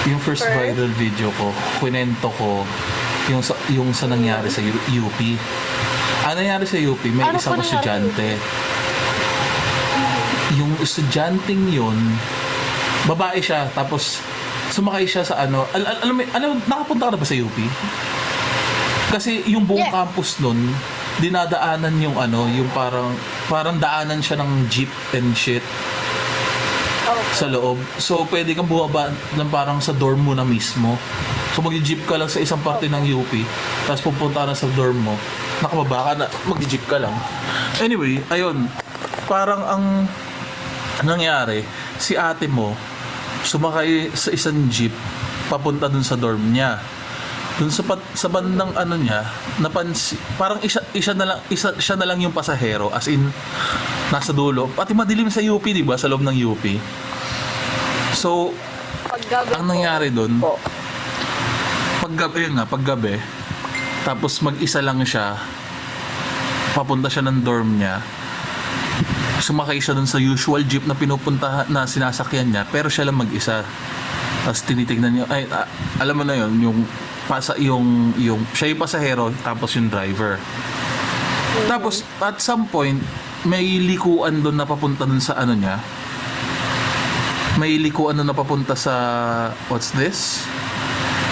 yung first viral video ko, kwento ko yung sa nangyari sa UP. Ano nangyari sa UP? May Ano isang po nangyari? estudyante. Yung estudyanteng yun, babae siya, tapos sumakay siya sa ano, alam, nakapunta ka na ba sa UP? Kasi yung buong Yes. campus nun, dinadaanan yung ano, yung parang daanan siya ng jeep and shit sa loob. So, pwede kang bumaba ng parang sa dorm mo na mismo. So, mag-jeep ka lang sa isang parte ng UP, tapos pupunta na sa dorm mo, nakababa ka na, mag-jeep ka lang. Anyway, ayun, parang ang nangyari, si ate mo, sumakay sa isang jeep, papunta dun sa dorm niya. Dun sa bandang ano niya, parang siya na lang yung pasahero, as in, nasa dulo. Pati madilim sa UP, di ba? Sa loob ng UP. So, Paggabi ang nangyari doon, po. paggabi, tapos mag-isa lang siya, papunta siya ng dorm niya, sumakay siya doon sa usual jeep na pinupuntahan, na sinasakyan niya, pero siya lang mag-isa. Tapos tinitignan niya, alam mo na yun, yung siya yung pasahero, tapos yung driver. Tapos, at some point, may likuan doon na papunta doon sa ano niya, may likuan na napapunta sa what's this?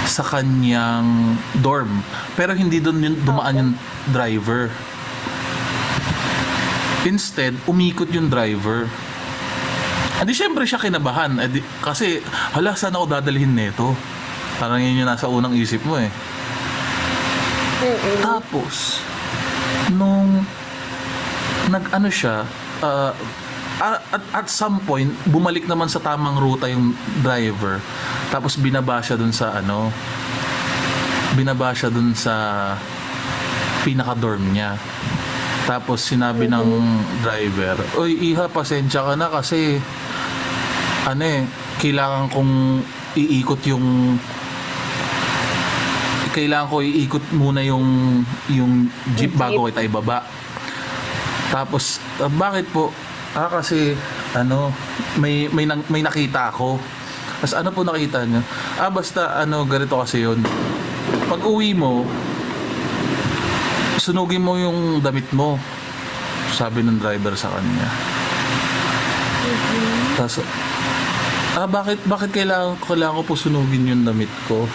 Sa kanyang dorm. Pero hindi doon dumaan yung driver. Instead, umikot yung driver. Adi syempre siya kinabahan. Kasi, hala, saan ako dadalhin nito? Parang yun yung nasa unang isip mo eh. Tapos, nung nag-ano siya, at some point, bumalik naman sa tamang ruta yung driver. Tapos binaba siya dun sa pinaka-dorm niya. Tapos sinabi ng driver, "Oy, iha, pasensya ka na kasi kailangan kong iikot muna yung jeep bago kita ibaba." Tapos, bakit po? Kasi may nakita ako. Tapos ano po nakita niyo? Basta ganito kasi yun. Pag uwi mo, sunugin mo yung damit mo, sabi ng driver sa kanya. Tapos, bakit kailangan ko po sunugin yung damit ko?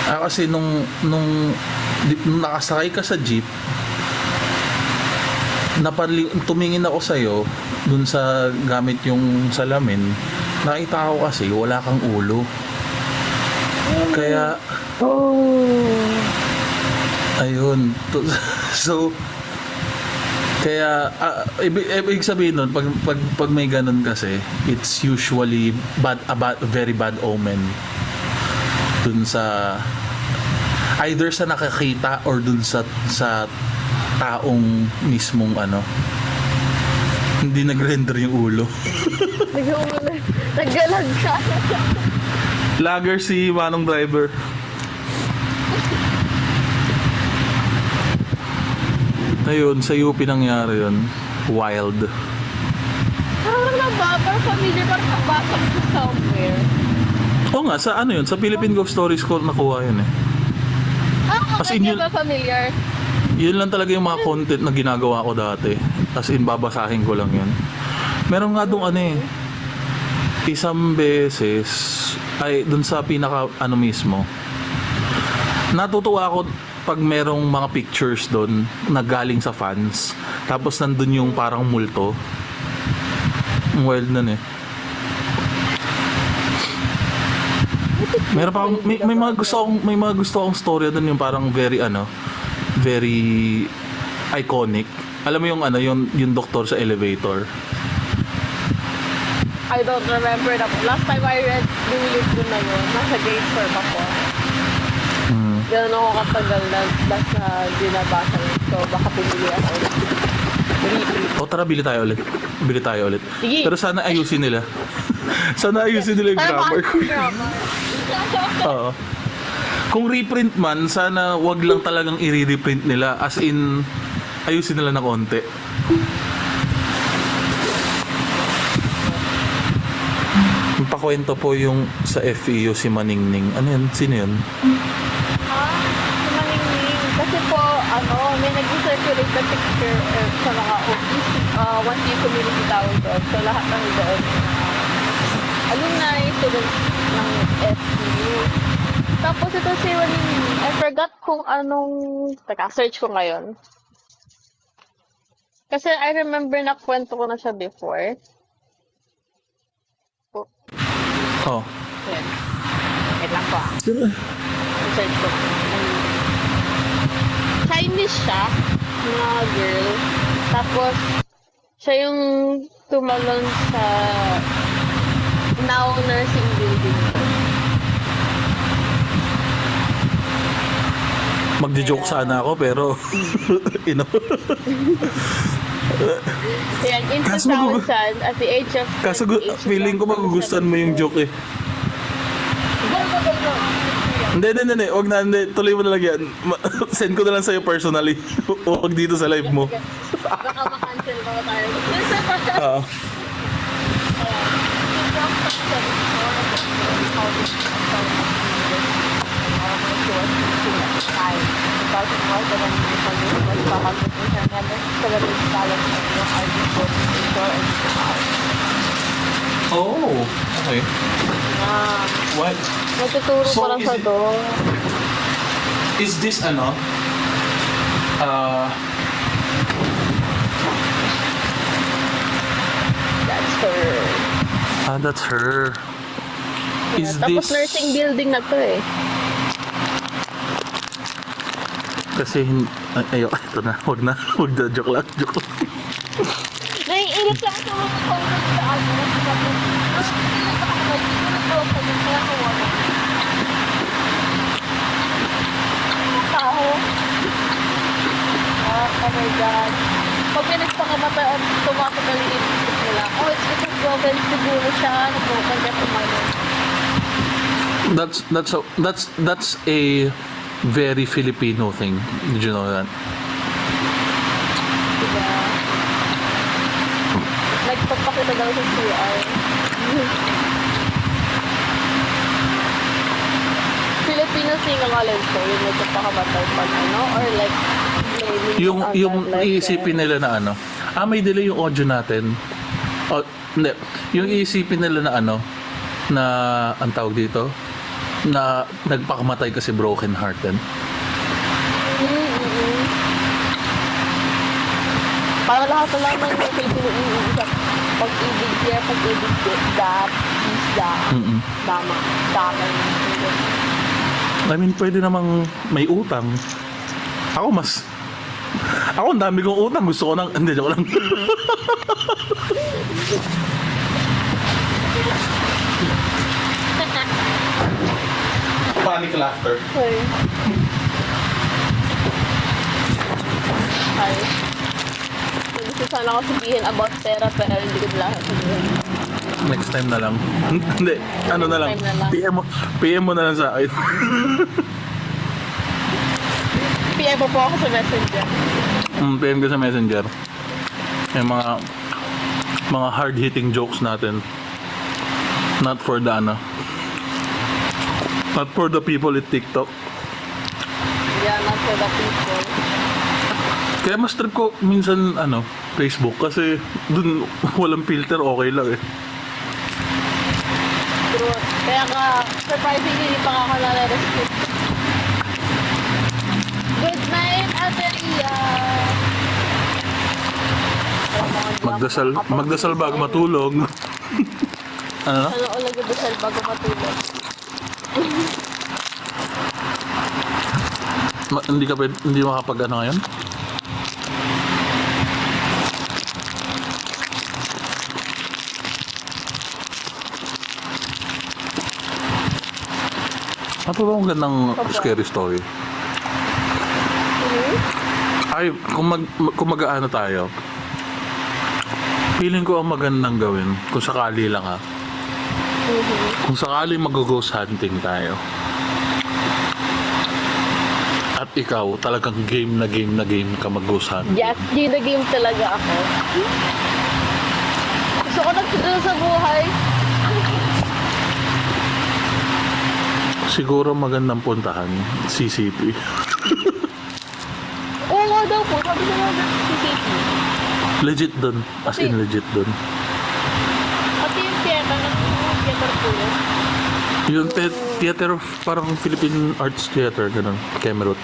Kasi nung nakasakay ka sa jeep, tumingin ako sa'yo dun sa gamit yung salamin, nakita ko kasi wala kang ulo, kaya ayun. So kaya ibig sabihin nun, pag may ganun kasi, it's usually very bad omen dun sa either sa nakakita or dun sa taong mismong hindi nag-render yung ulo. Naggalag siya. Lager si Manong driver. Ayun, sa UP nangyari yun. Wild. Parang nababa, familiar, parang nabasa ko somewhere. Oo nga, sa yun? Sa Philippine Ghost Stories ko nakuha yun eh. As in, Okay, ba familiar? Yun lang talaga yung mga content na ginagawa ko dati. As in, babasahin ko lang yun. Meron nga doon isang beses, dun sa pinaka mismo, natutuwa ako pag merong mga pictures doon na galing sa fans. Tapos nandun yung parang multo. Ang wild nun eh. Meron pa may mga gusto akong storya doon, yung parang very iconic. Alam mo yung doktor sa elevator. I don't remember na. Last time I read yung libro na yun, nasa grade 4 ako. Ganun ako katagal na basta binabasa yun. So, baka pumili ako. O tara, bili tayo ulit. Bili tayo ulit. Sige. Pero sana ayusin nila. Sana ayusin nila yung grammar ko. Oo. Kung reprint man, sana wag lang talagang i-reprint nila. As in, ayusin nila na konti. Pakwento po yung sa FEU si Maningning. Ano yan? Sino yun? Maningning. Kasi po, may nag-circulate na picture sa mga office, 1K community tawag doon. So, lahat ng doon, alumni, students ng FEU. Tapos ito si Maningning. I forgot kung anong, search ko ngayon. Kasi I remember na kwento ko na siya before. Oh. Ayan. Wait lang po search ko. Chinese siya, mga girl. Tapos, siya yung tumalon sa now nursing building. Magdi-joke sana ako pero Ayan, in Kaso 2000, at the age of Kaso 28, feeling ko magugustuhan mo yung joke eh. Hindi. Huwag na, hindi. Tuloy mo na lang yan. Send ko na lang sa'yo personally. Huwag dito sa live mo. Baka makancel ba tayo? Oo. Oh, okay. What? Natuturo So, ko lang is sa it- doon. Is this ano? That's her. That's her. Is Tapos this... nursing building na to eh. Kasi, ito na. Huwag na. Joke lang. Naiinip lang sa mga comment sa ano. Tao. Oh my God. Pag may nagpakamatay at tumatagaling isip nila, it's because broken siguro siya, nag-broken ka tumayo. That's a very Filipino thing. Did you know that? Diba? Nagpapakita daw sa CR. Filipino thing ang alam ko, yung nagpapakamatay pag ano, or like, blaming Yung others, like iisipin nila na ano, may delay yung audio natin. O, hindi. Yung iisipin nila na ano, na, ang tawag dito, na nagpakamatay kasi broken hearted. Para lahat na lang ng Filipino iisip. Pag-ibig here, pag-ibig that, is that, dama, dama. I mean, pwede namang may utang. Ako ang dami kong utang. Gusto ko nang, hindi, joke lang. Panic laughter. Sorry. Hi. Gusto sana ako sabihin about pera, pero hindi ko lahat sabihin. Next time na lang. Hindi, ano na lang. Next time na lang. PM mo na lang sa akin. PM po ako sa messenger. PM ko sa messenger. Yung mga hard-hitting jokes natin. Not for the ano. Not for the people at TikTok. Yeah, not for the people. Kaya mas trip ko minsan ano, Facebook kasi dun walang filter, okay lang eh. True. Kaya ka, surprisingly, hindi pa ako nare-restrict. Good night, Ate Ria! Magdasal bago matulog. Ano na? Ano ulang nagdasal bago matulog? Hindi makapag ano ngayon? Ano ba ang gandang scary story? Ay, kung mag-aano tayo, feeling ko ang magandang gawin, kung sakali lang ha, kung sakali mag-ghost hunting tayo, at ikaw talagang game na game ka mag-ghost hunting. Yes, game na game talaga ako. Gusto ko nagsidol sa buhay. Siguro magandang puntahan, CCP. Oo nga daw po, sabi ko nga CCP. Legit dun, as in legit dun. Pati yung theater po yun. Yung theater, parang Philippine Arts Theater, ganun, Kemerut.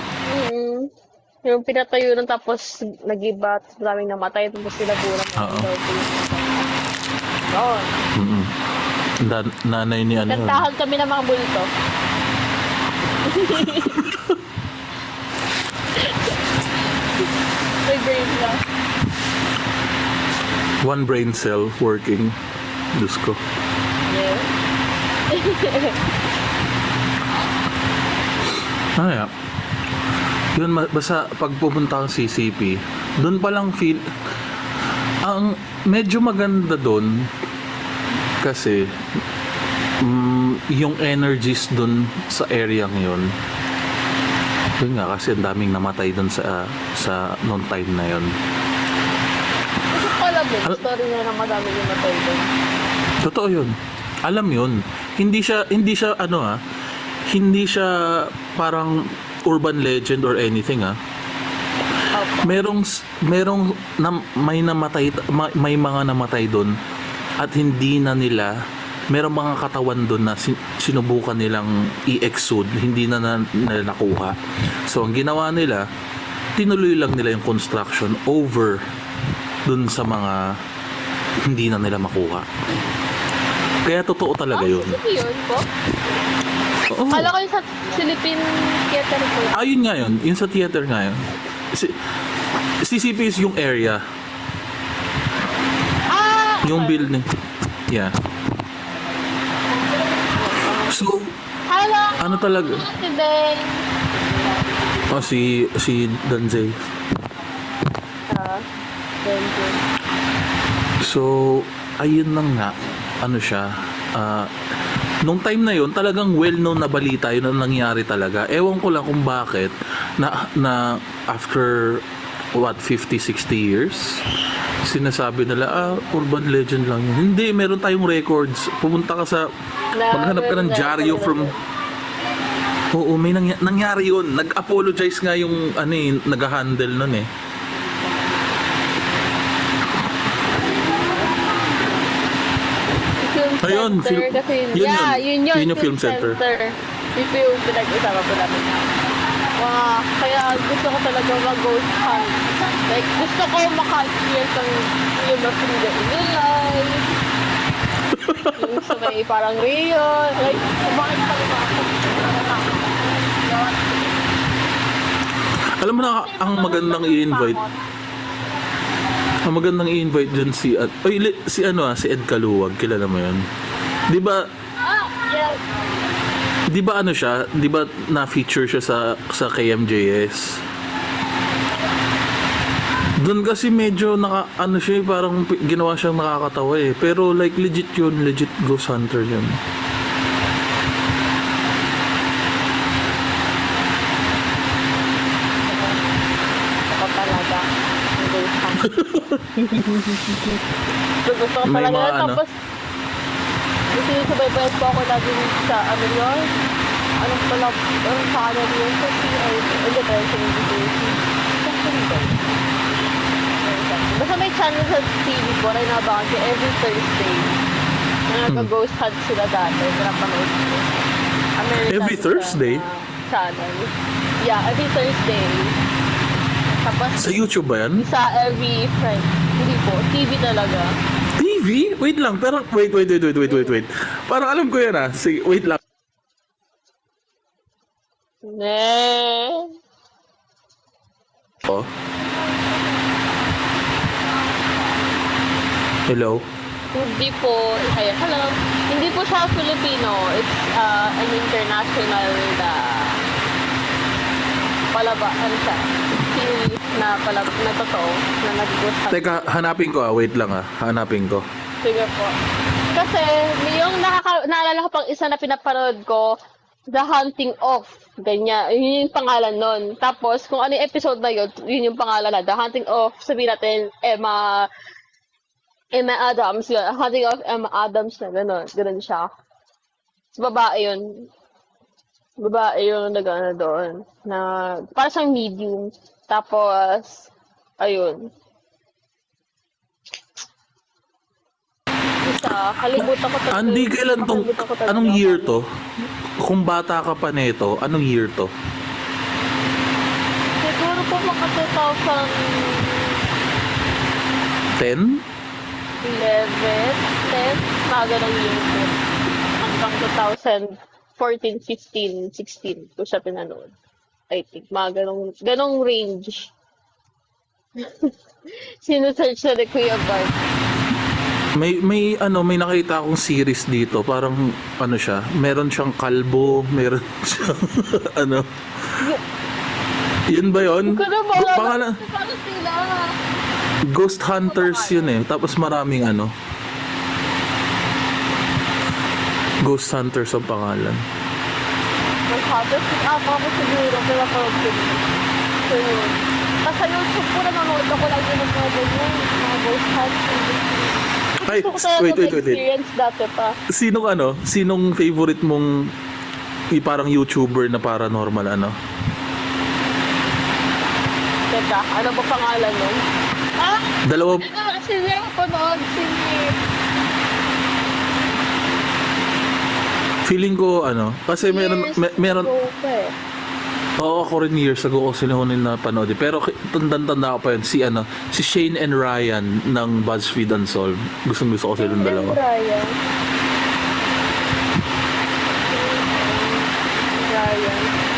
Yung pinatayo nun tapos nag-iba, tapos maraming namatay, tapos sila bulang. Oo. Oo. Mm-mm. Nanay ni ano yun. Kantahan kami ng mga bulto. May brain lang. One brain cell working. Diyos ko. Yeah. Ah, yeah. Yun, basta pag pumunta kang CCP, doon pa lang feel, ang medyo maganda doon, kasi, yung energies doon sa area yun, yun nga, kasi ang daming namatay doon sa noong time na yun. Kasi alam mo, story na ng madami yung matay doon. Totoo yun. Alam yun. Hindi siya ano hindi siya parang urban legend or anything Merong may namatay, may mga namatay doon at hindi na nila, merong mga katawan doon na sinubukan nilang i-exude, hindi na nila nakuha. So ang ginawa nila, tinuloy lang nila yung construction over doon sa mga hindi na nila makuha. Kaya totoo talaga yun. Sige yun po. Oo. Kala ko yung sa Philippine Theater po. Ayun nga yun. Yung sa theater nga yun. CCP is yung area. Yung building. Yeah. So, Hello! ano talaga? Today. Oh, si Danzay. Thank you. So, ayun lang nga. Ano siya? Nung time na yun, talagang well-known na balita yun na nangyari talaga. Ewan ko lang kung bakit na after 50, 60 years, sinasabi nila, urban legend lang yun. Hindi, meron tayong records. Pumunta ka sa, maghanap ka ng dyaryo from... Oo, may nangyari yun. Nag-apologize nga yung nag-handle nun eh. Ayun, yun yung film center. Ito yung pinag-usama po namin. Kaya gusto ko talaga mag-ghost hunt. Like, gusto ko maka-experience ng yung freedom in real life. Yung sa may parang Rio. Like, bakit pa rin Alam mo na, ang magandang i-invite. Ang magandang i-invite dyan si Ed Kaluwag, kilala mo yun? 'Di ba? yes. 'Di ba ano siya? 'Di ba na-feature siya sa KMJS? Doon kasi medyo siya, parang ginawa siyang nakakatawa eh. Pero like legit ghost hunter yun. Ako talaga. Ghost hunt. Gusto ko May talaga mga yun. Tapos, sinusubaybayan po ako lagi sa yun? Anong sa kanil yun? Sa Independence University. Basta may channel sa TV po na inabangan ko every Thursday. Na nag-ghost hunt sila dati. Napanood ko. American Every Thursday? Channel. Yeah, every Thursday. Tapos, Sa YouTube ba yan? sa every friend. Hindi po, TV talaga. TV? Wait lang, pero wait. Parang alam ko yan Sige, wait lang. Oh. Hello? Hindi po, hello. Hindi po siya Filipino. It's an international palaba, ano siya? series na totoo na nag-ghost hunting. Teka, hanapin ko wait lang hanapin ko. Sige po. Kasi yung naalala ko pang isa na pinapanood ko, The Hunting of. Ganyan. Yun yung pangalan nun. Tapos, kung ano yung episode na yun, yun yung pangalan na. The Hunting of, sabihin natin, Emma Adams. Yun. Hunting of Emma Adams na gano'n. Gano'n siya. Babae yun. Babae yung nag-ano doon. Na, para siyang medium. Tapos, ayun. Isa, kalimutan ko. Andy, kailan tong, anong year to? Kung bata ka pa nito, anong year to? Siguro po mga 10? 2011, 10, mga ganong year po. Hanggang 2014, 15, 16 ko siya pinanood. I think, mga ganong range. Sinusearch na ni Kuya Bart. May nakita akong series dito, parang ano siya, meron siyang kalbo, meron siyang ano. Yun ba yun? Pangalan, Paano sila? Ghost Hunters yun eh. Tapos maraming ano. Ghost Hunters ang pangalan. May hatos. Baka siguro, kaya parang so yun. Tapos sa YouTube po nanonood ako lagi ng mga ganyan, mga ghost hunting. Ay, Gusto ko talaga wait. experience dati pa. Sinong favorite mong parang YouTuber na paranormal ano? Teka, ano ba pangalan nun? Dalawa, Sige, panood. Sige. feeling ko ano, kasi meron, Go pa eh. oo, ako rin years ago ko sinuhunin na panood. Pero tanda ko pa yun, si Shane and Ryan ng BuzzFeed Unsolved. Gusto ko silang dalawa. Ryan.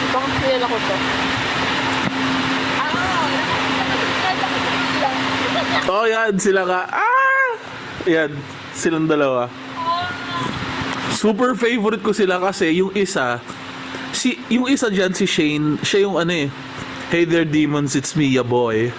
Bakit sinala ko to? Oh, yan, sila ka. Yan, silang dalawa. Super favorite ko sila kasi yung isa dyan, si Shane, siya yung ano eh, hey there demons, it's me, ya boy.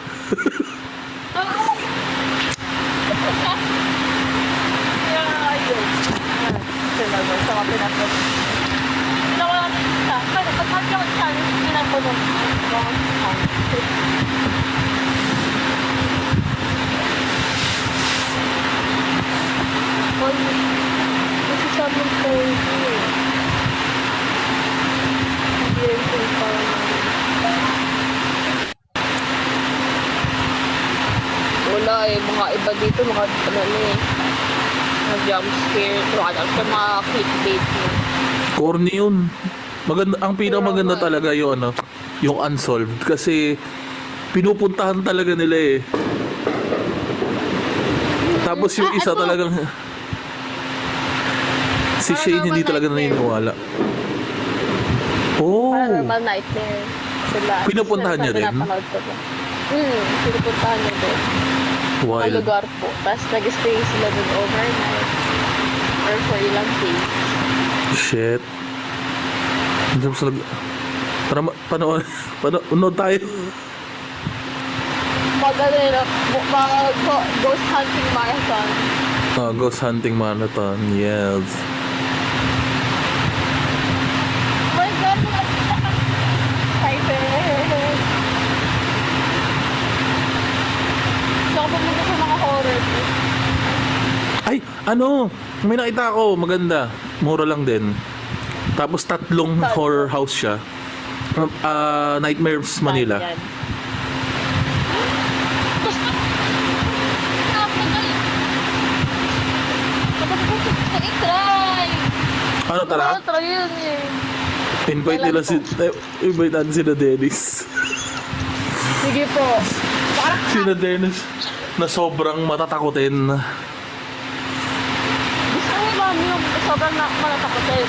Wala eh, mga iba dito, mga jump scare, mga clickbait mo. Corny yun. Maganda, ang pinakamaganda talaga yung yung Unsolved kasi pinupuntahan talaga nila eh. Tapos yung isa talagang si Shane hindi talaga naniniwala. Oh. Paranormal Nightmare. Sila. Pinupuntahan niya rin? Pinupuntahan niya din. Sa Wild. lugar po. Tapos nag-stay sila dun overnight. Or for ilang days. Shit. Diyan sa para panood tayo. Ghost hunting marathon. Ghost hunting marathon. Yes. My God! Excited! Gusto ko pumunta sa mga horror. Ay, may nakita ako, maganda. Mura lang din. Tapos 3 horror house siya. Nightmares Manila. Yan. Ano tara? Try yun eh. Invite natin sila Dennis. Sige po. Sina Dennis na sobrang matatakutin. Gusto ko mami yung sobrang malatakotin.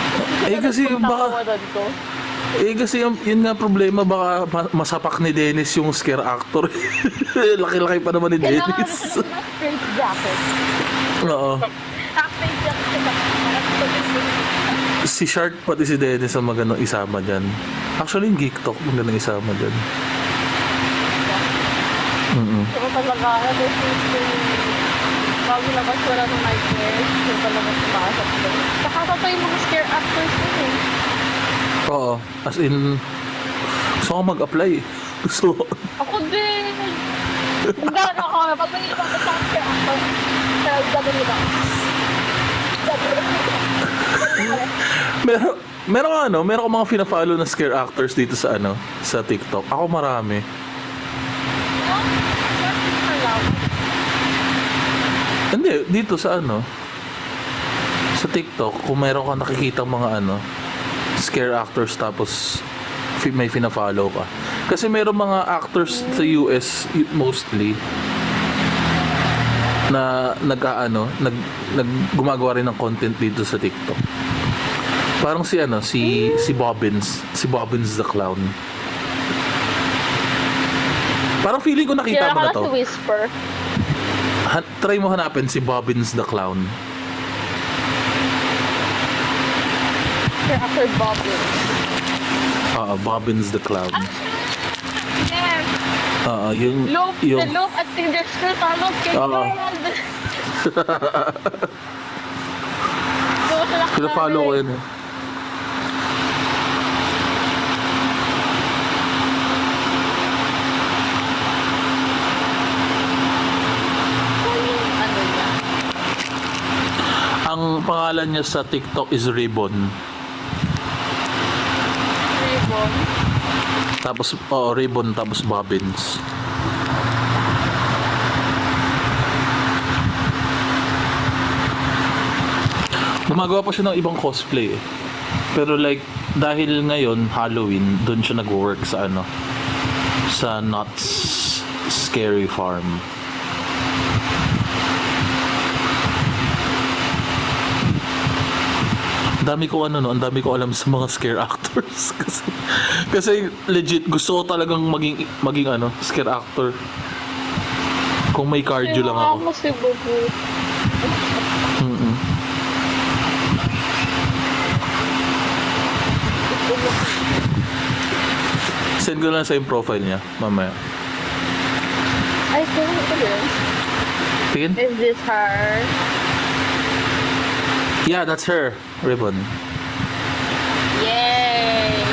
Kasi yun nga problema, baka masapak ni Dennis yung scare actor. Laki-laki pa naman ni Dennis. Straight jacket. Oo. Straight jacket. Si Shark pati si Dennis ang magandang isama dyan. Actually yung Geek Talk magandang isama dyan. Pero talaga, ever since bago labas wala ng nightmares, yung talaga pumasok doon. Nakakata yung mga scare actors doon eh. Oo. As in, gusto ko mag-apply. Gusto ko. Ako din! Kung gano'n ako, pag may ibang scare actor, gagawin nila. Meron ka mga fina-follow na scare actors dito sa sa TikTok. Ako marami. Hindi, dito sa sa TikTok, kung meron ka nakikita mga scare actors tapos may fina-follow ka. Kasi meron mga actors sa US mostly na gumagawa rin ng content dito sa TikTok. Parang si Bobbins the Clown. Parang feeling ko nakita mo na to. Si Whisper. Try mo hanapin si Bobbins the Clown. Scare actor Bobbins. Bobbins the Clown. Yes! Yung The loop at the Dexter Talog kay Donald. Pina-follow ko yun eh. Ang pangalan niya sa TikTok is Ribbon. Ribbon. Tapos, Ribbon, tapos Bobbins. Gumagawa pa siya ng ibang cosplay eh. Pero like, dahil ngayon, Halloween, doon siya nag-work sa sa Knott's Scary Farm. Ang dami ko alam sa mga scare actors kasi legit gusto ko talagang maging scare actor. Kung may cardio lang ako. Ako si Bubu. Send ko lang sa yung profile niya mamaya. Ay, kung ito din. Tingin? Is this her? Yeah, that's her. Ribbon. Yay!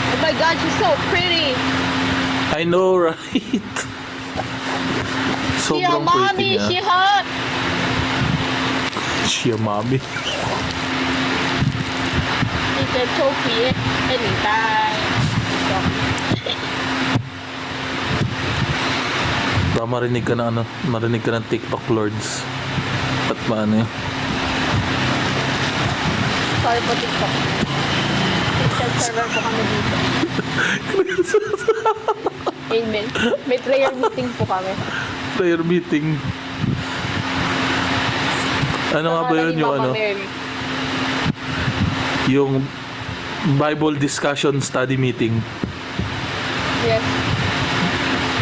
Oh my god, she's so pretty! I know, right? She a Sobrang mommy, pretty she niya. hot! She a mommy. She said Toki anytime. Baka marinig ka ng TikTok lords. At maano yun. Sorry po TikTok. Christian server po kami dito. Amen. May prayer meeting po kami. Prayer meeting. Ano nga ba yun yung yung Bible discussion study meeting? Yes.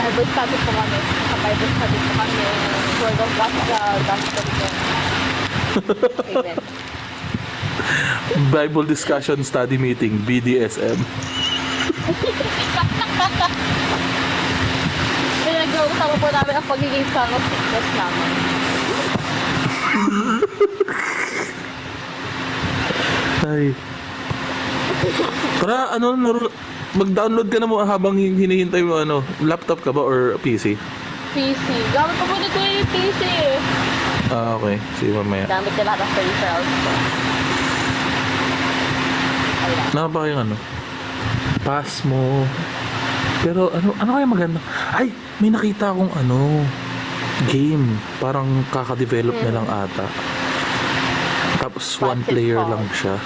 Bible study po kami. Bible study po kami. Word of God sa gospel po. Amen. Bible discussion study meeting, BDSM. Pinag-uusapan po namin ang pagiging son of sickness namin. Ay. Para mag-download ka na mo habang hinihintay mo laptop ka ba or PC? PC. Gamit ko po dito yung PC eh. Okay. Sige mamaya. Gamit ka lahat ng peripherals ko. Ano ba yung pass mo. Pero ano kaya maganda? Ay, may nakita akong game. Parang kaka-develop na lang ata. Tapos one player lang siya.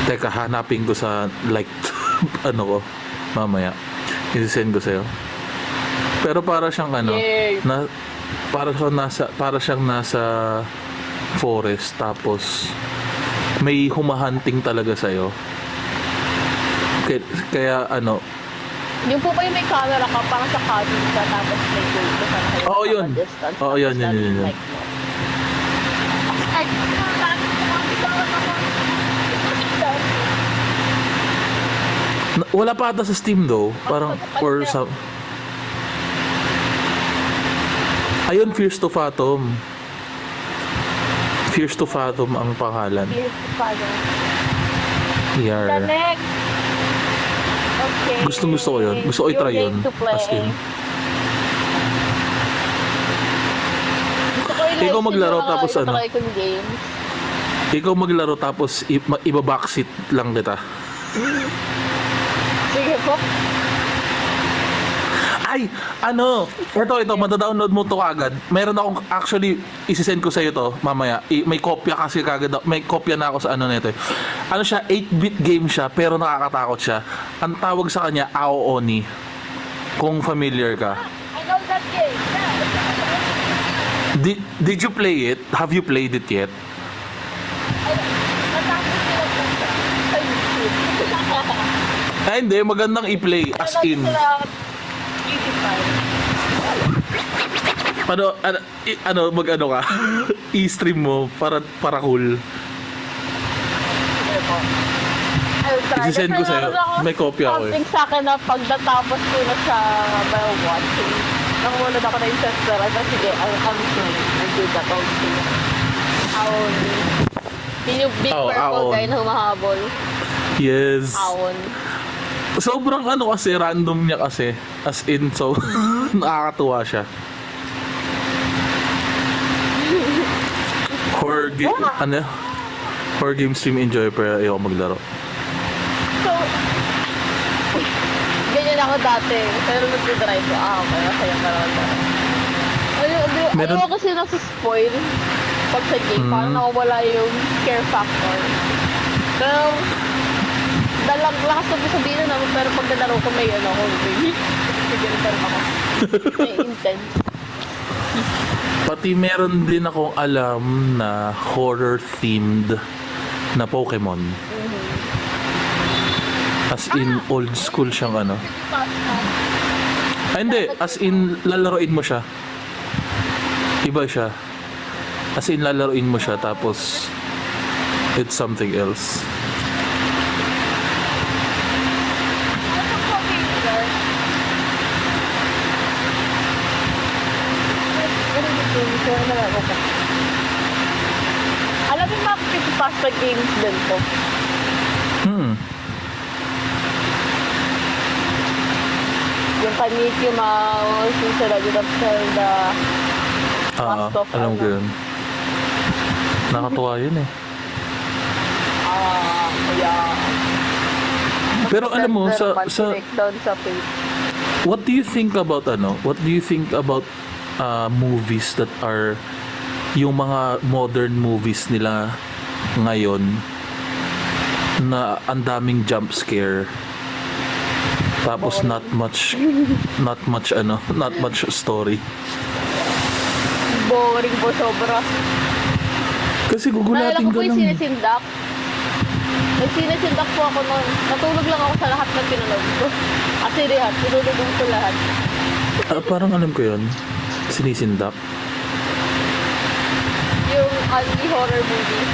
Teka, hanapin ko sa ko mamaya. I-send ko sa'yo. Pero para siyang para siyang nasa forest tapos may humahunting talaga sa'yo. Kaya Yung po ba yung may camera ka parang sa cabin ka tapos may goal ka sa kayo? Oo, yun. Oo, yun. Ay, Wala pa ata sa Steam though. Parang, or sa... Ayun, Fears to Fathom. Fears to Fathom ang pangalan. Here's the father. The Yar. next. Okay. Gusto ko yun. Gusto ko i-try You're yun. going to play. As in. Gusto ko i-like Ikaw maglaro yung mga tapos ano? itatry kong games. Ikaw maglaro tapos iba-backseat lang kita. Sige po. Ay, ano? Ito, madadownload mo to agad. Meron akong, actually, isisend ko sa'yo to mamaya. May kopya kasi kagad, may kopya na ako sa ano nito. Ano siya, 8-bit game siya, pero nakakatakot siya. Ang tawag sa kanya, Ao Oni. Kung familiar ka. I know that game. Did you play it? Have you played it yet? Natapos nila po siya. Sa YouTube. Ay, hindi. Magandang i-play. As in. Ano, mag-ano ka? I-stream mo para cool. Isisend ko sa'yo. May kopya ako eh. Something sa akin na pag natapos ko na siya by watching. Nangunod ako na yung sister. Ay, sige, I'm doing. I do that also. Aon. Yung big Oh, purple Aon. guy na humahabol. Yes. Aon. Sobrang ano kasi, random niya kasi. As in, so, nakakatuwa siya. Horror game stream enjoy pero ayaw maglaro. So, ganyan ako dati. Pero nag-drive ko. Okay. Masaya ka naman. Meron- Ayaw kasi nasa-spoil pag sa game. Parang nawawala yung scare factor. Pero, dalang lakas na sabihin na naman. Pero pag nadaro ko may ano ako. Sige rin pa rin ako. May intense. Pati meron din akong alam na horror-themed na Pokemon. As in, old school siyang ano. Ay, hindi. As in, lalaroin mo siya. Iba siya. As in, lalaroin mo siya, tapos it's something else. Alam mo mga creepypasta games din to. Yung kay Mickey Mouse, yung sa Legend of Zelda. Mask of Alam ko ano. yun. Nakatuwa yun eh. Yeah. Pero alam mo, sa Down sa page. what do you think about What do you think about movies that are yung mga modern movies nila ngayon na ang daming jump scare tapos not much story. Boring po sobra. Kasi Naalala gugulatin ko ka po yung lang. sinisindak. Nagsinisindak po ako noon. Natulog lang ako sa lahat ng pinanood ko. Kasi lahat, pinulugong ko lahat. Parang alam ko yun. Sinisindak. Yung only horror movie.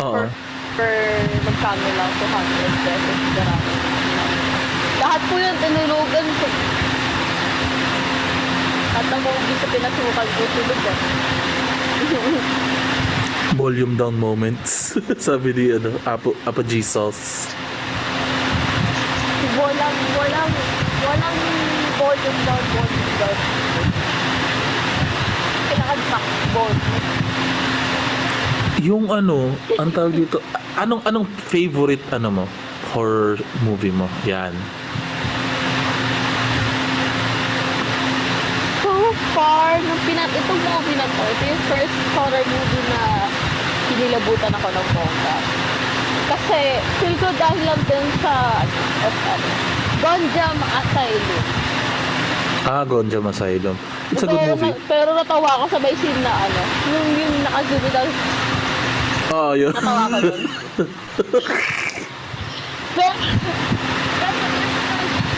Oo. Per magkano lang, 200 pesos. Garami. Lahat po yun, tinulugan ko. At ang movie sa pinasukan ko, tulugan. Volume down moments. Sabi ni Apa Jesus. Walang volume down. Kailangan Yung ang tawag dito, anong favorite mo? Horror movie mo? Yan. So far, itong movie na to, ito yung first horror movie na pinilabutan ako ng bongga. Kasi, feel ko dahil lang din sa, Gonjam Asylum. Gonjam Asylum. It's a good movie. Pero natawa ako sa may scene na yung naka-zoom down, Yun. natawa ko dun. Pero,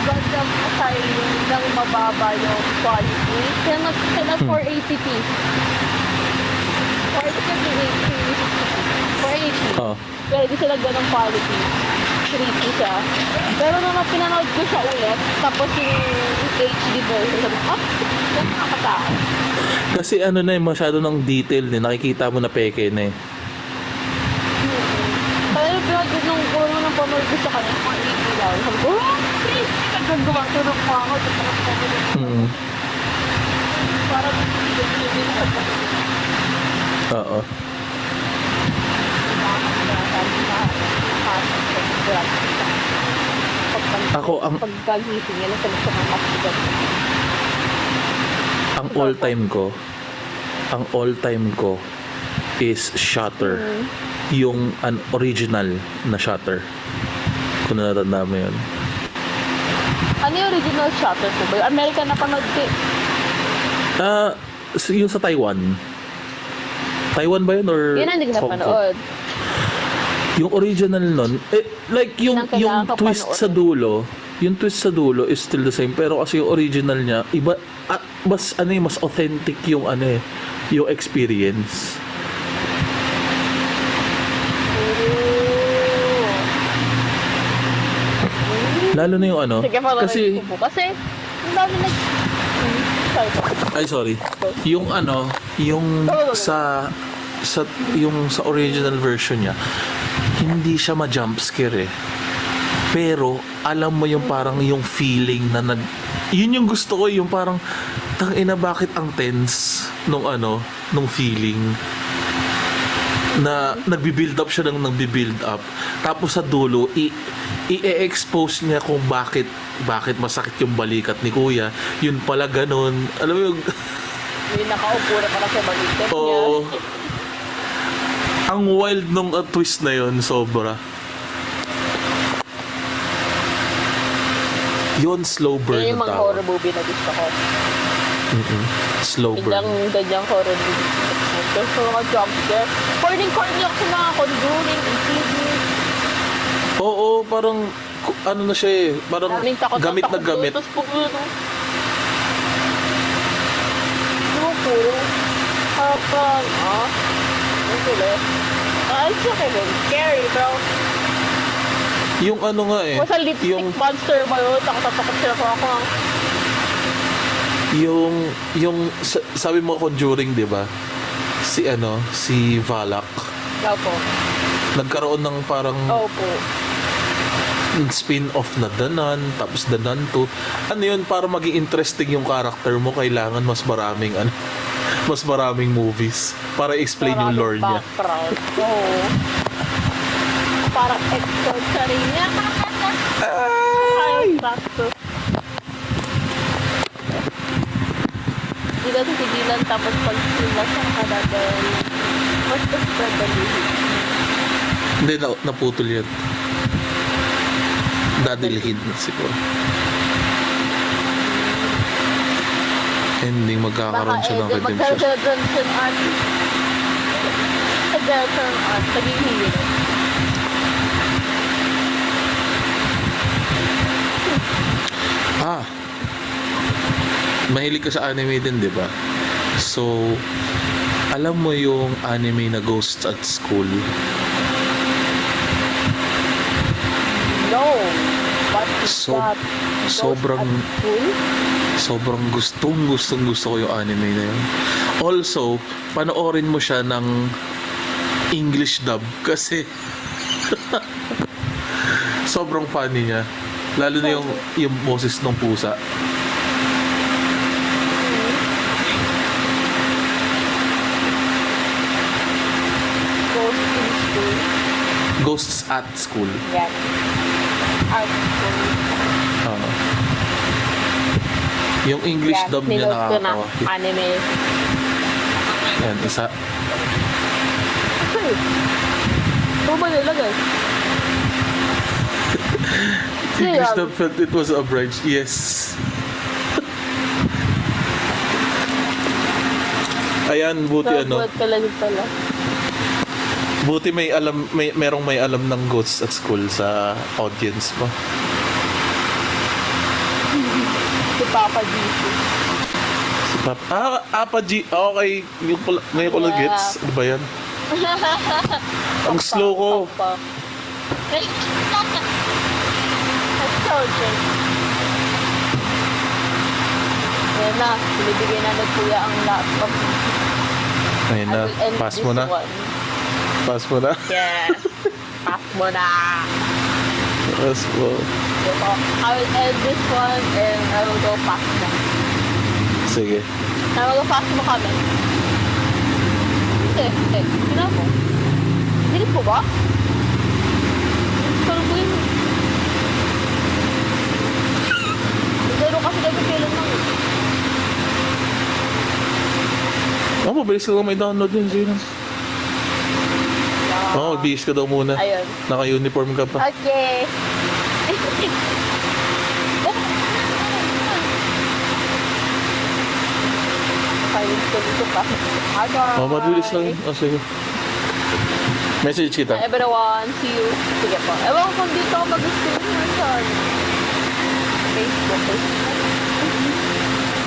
Gonjam Asylum nang mababa yung quality. Kaya 480p. 480p. 480. Oh. Pero di sila ganong quality. 3P. siya. Pero nung pinanood ko siya ulit, tapos yung HD version, sabi ko, nakakatakot. Kasi ano na masyado ng detail nakikita mo na peke na Pero nung puro ng panood ko sa kanya, mga 80 lang. Sabi ko, please, nagagawa ko ng pango. Parang hindi na Oo. Ako, pagkagising niya, nasa gusto kang masigat. ang all-time ko is Shutter. Yung an original na Shutter. Kung natatanda mo yun. Ano yung original Shutter ko ba? American na panood ko eh. Yung sa Taiwan. Taiwan ba yun or Yun ang hindi ko Hong Kong? napanood. Yung original nun, like yung Yun ang kailangan ko twist panoorin. sa dulo, yung twist sa dulo is still the same pero kasi yung original niya iba at mas mas authentic yung yung experience. Lalo na yung Sige, follow kasi ko po. Kasi, ang dami sorry po. ay sorry. Yung yung yung sa original version niya, hindi siya ma-jump scare eh. Pero alam mo yung parang yung feeling na yun yung gusto ko, yung parang tangina bakit ang tense nung nung feeling na nagbi-build up siya ng nagbi-build up. Tapos sa dulo i-expose niya kung bakit masakit yung balikat ni kuya. Yun pala ganun. Alam mo yung Yung nakaupo na pala sa balikat niya. oo. Ang wild nung twist na yun, sobra. Yun, slow burn Yun yung ang mga tawag. horror movie na gusto ko. Slow burn. Ganyang horror movie. Gusto ko mga jump scare. Corny ako sa mga Conjuring, Insidious. Oo, parang ano na siya eh. Parang Daming takot gamit na gamit. Tapos pag yung puro. Parang, ang kulit. It's okay then. Scary, bro. Yung nga eh. Kung sa lipstick Yung monster ba yun? Takot sila ko ako. sabi mo Conjuring, 'di ba? Si Valak. Daw po. Nagkaroon ng parang Opo. spin-off na The Nun, tapos The Nun 2. Ano yun, para maging interesting yung character mo, kailangan mas maraming movies para explain yung lore niya. Background. Oo. Parang expert sa rin niya. Ay! Sakto. Hindi natin tigilan tapos pag sila sa kadadal. Mas dadali. Hindi, naputol yan. Dadilhin na siguro. Ending, magkakaroon siya ng redemption. Magka-redemption art. Redemption art. Naging hero. Mahilig ka sa anime din, di ba? So, alam mo yung anime na Ghosts at School? No. What is So, that? sobrang sobrang gustong gusto ko yung anime na yun. Also, panoorin mo siya ng English dub kasi sobrang funny niya. Lalo na yung boses ng pusa. Ghosts at School. Yan. Art school. Yung English dub niya Ninote ko na nakakatawa. anime. Yan, isa. Hey. Ano ba nilagay? English dub felt it was abridged. Yes. Ayan, buti Pala. buti merong may alam ng Ghosts at School sa audience mo. Si Papa Jesus. Si Papa. Apa G. Okay. Ngayon ko lang gets. Ano ba yan? Ang slow ko. check. Ayan na, binibigay na ni Kuya ang laptop. Ayun I na. will end Pass this mo na. one. Pass mo na. Yes. Pass mo na. Pass mo. Ito, I will end this one and I will go pass mo. Sige. I will go pass mo kami. Sino mo? Hindi po ba? Pero po yun. Pero kasi nagpipilan lang. Oh, mabilis ka lang may download yun, Zeno. Oo, bihis ka daw muna. Ayun. Naka-uniform ka pa. Okay. Silent ko dito pa. Bye. Oh, mabilis lang. Oh, sige. Message kita. Hi everyone, see you. Sige po. Ewan ko kung dito ako mag-stream saan. Facebook.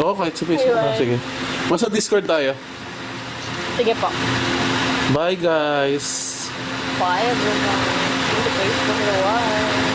Oo, kahit sa Facebook. Ayun. Sige. Basta Discord tayo. Sige po. Bye, guys. Bye everyone. See you sa Facebook everyone.